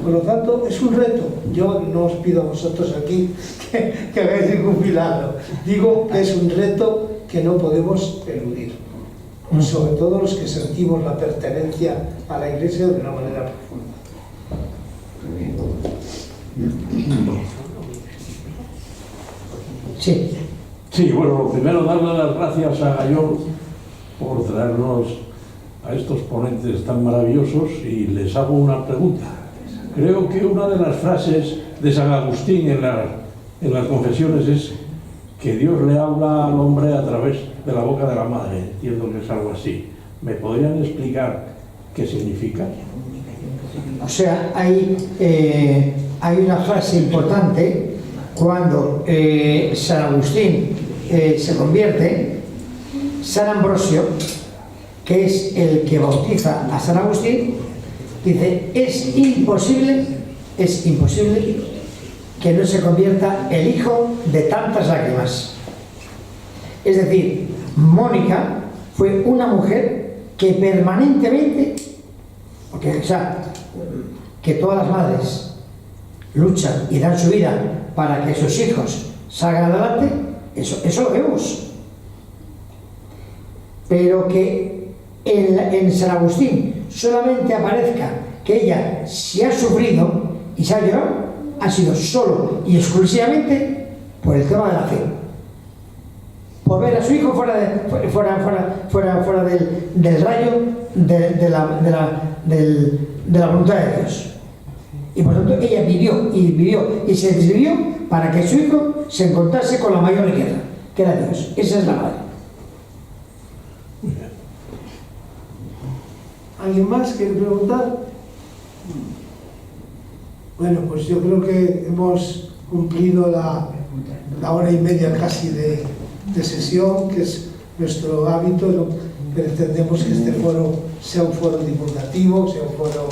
Por lo tanto, es un reto. Yo no os pido a vosotros aquí que hagáis ningún milagro. Digo que es un reto que no podemos eludir. Sobre todo los que sentimos la pertenencia a la Iglesia de una manera profunda. Sí. Sí, bueno, lo primero, darle las gracias a Gayol por traernos a estos ponentes tan maravillosos, y les hago una pregunta. Creo que una de las frases de San Agustín en las confesiones es que Dios le habla al hombre a través de la boca de la madre. Entiendo que es algo así. ¿Me podrían explicar qué significa? O sea, hay una frase importante cuando San Agustín se convierte. San Ambrosio, que es el que bautiza a San Agustín, dice: es imposible que no se convierta el hijo de tantas lágrimas. Es decir, Mónica fue una mujer que permanentemente, o sea, que todas las madres luchan y dan su vida para que sus hijos salgan adelante, eso lo vemos. Pero que en San Agustín solamente aparezca que ella, si ha sufrido y se ha llorado, ha sido solo y exclusivamente por el tema de la fe, por ver a su hijo fuera del rayo de la voluntad de Dios. Y por tanto ella vivió y se desvivió para que su hijo se encontrase con la mayor riqueza, que era Dios. Esa es la madre. ¿Alguien más quiere preguntar? Bueno, pues yo creo que hemos cumplido la hora y media casi de sesión, que es nuestro hábito. Pretendemos que este foro sea un foro divulgativo, sea un foro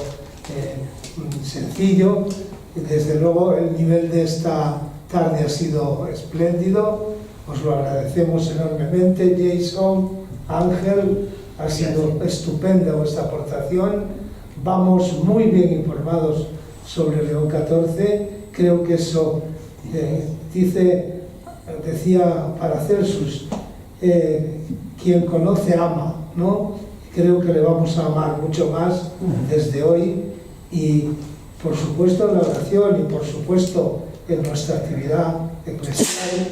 sencillo. Desde luego el nivel de esta tarde ha sido espléndido. Os lo agradecemos enormemente. Jason, Ángel, ha sido estupenda vuestra aportación. Vamos muy bien informados sobre León XIV. Creo que eso decía Paracelsus, quien conoce ama, ¿no? Creo que le vamos a amar mucho más desde hoy, y por supuesto en la oración y por supuesto en nuestra actividad eclesial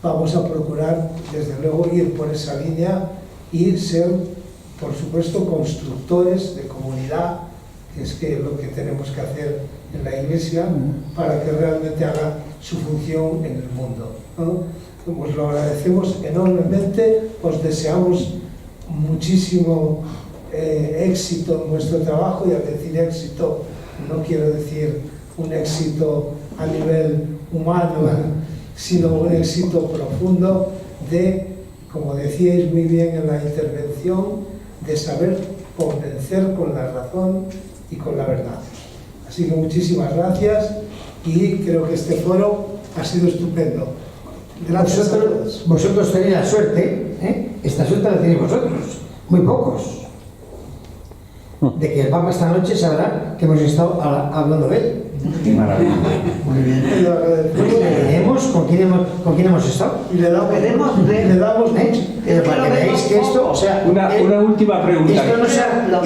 vamos a procurar desde luego ir por esa línea y ser por supuesto constructores de comunidad, que es lo que tenemos que hacer en la Iglesia para que realmente haga su función en el mundo, ¿no? Os lo agradecemos enormemente, os deseamos muchísimo éxito en vuestro trabajo, y al decir éxito no quiero decir un éxito a nivel humano, sino un éxito profundo de, como decíais muy bien en la intervención, de saber convencer con la razón y con la verdad. Así que muchísimas gracias, y creo que este foro ha sido estupendo. Gracias a todos. Vosotros tenéis la suerte, esta suerte la tenéis vosotros, muy pocos, de que el Papa esta noche sabrá que hemos estado hablando de él. Qué maravilla. Muy bien. ¿Con quién hemos estado? Y le damos mucho. Pero para que veáis que esto, o sea, Una última pregunta.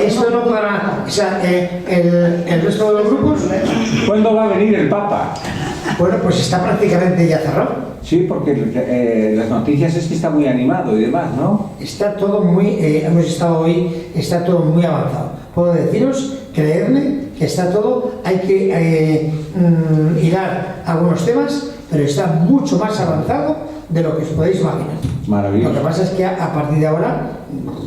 esto no para, o sea, el resto de los grupos. ¿Cuándo va a venir el Papa? Bueno, pues está prácticamente ya cerrado. Sí, porque las noticias es que está muy animado y demás, ¿no? Está todo muy, hemos estado hoy, está todo muy avanzado. Puedo deciros, creedme, que está todo, hay que hilar algunos temas, pero está mucho más avanzado de lo que os podéis imaginar. Maravilloso. Lo que pasa es que a partir de ahora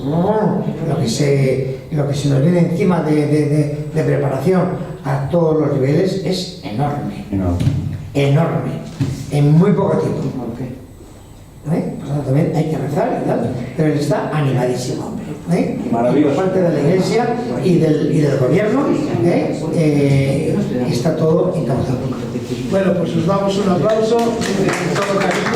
lo que se nos viene encima de preparación a todos los niveles es enorme. Enorme. En muy poco tiempo. Por tanto, también hay que rezar y tal, pero él está animadísimo. Maravilloso. Por parte de la Iglesia y del gobierno está todo encauzado. Bueno, pues os damos un aplauso. Todo cariño.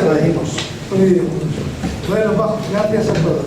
Lo decimos. Muy bien. Bueno, gracias a todos.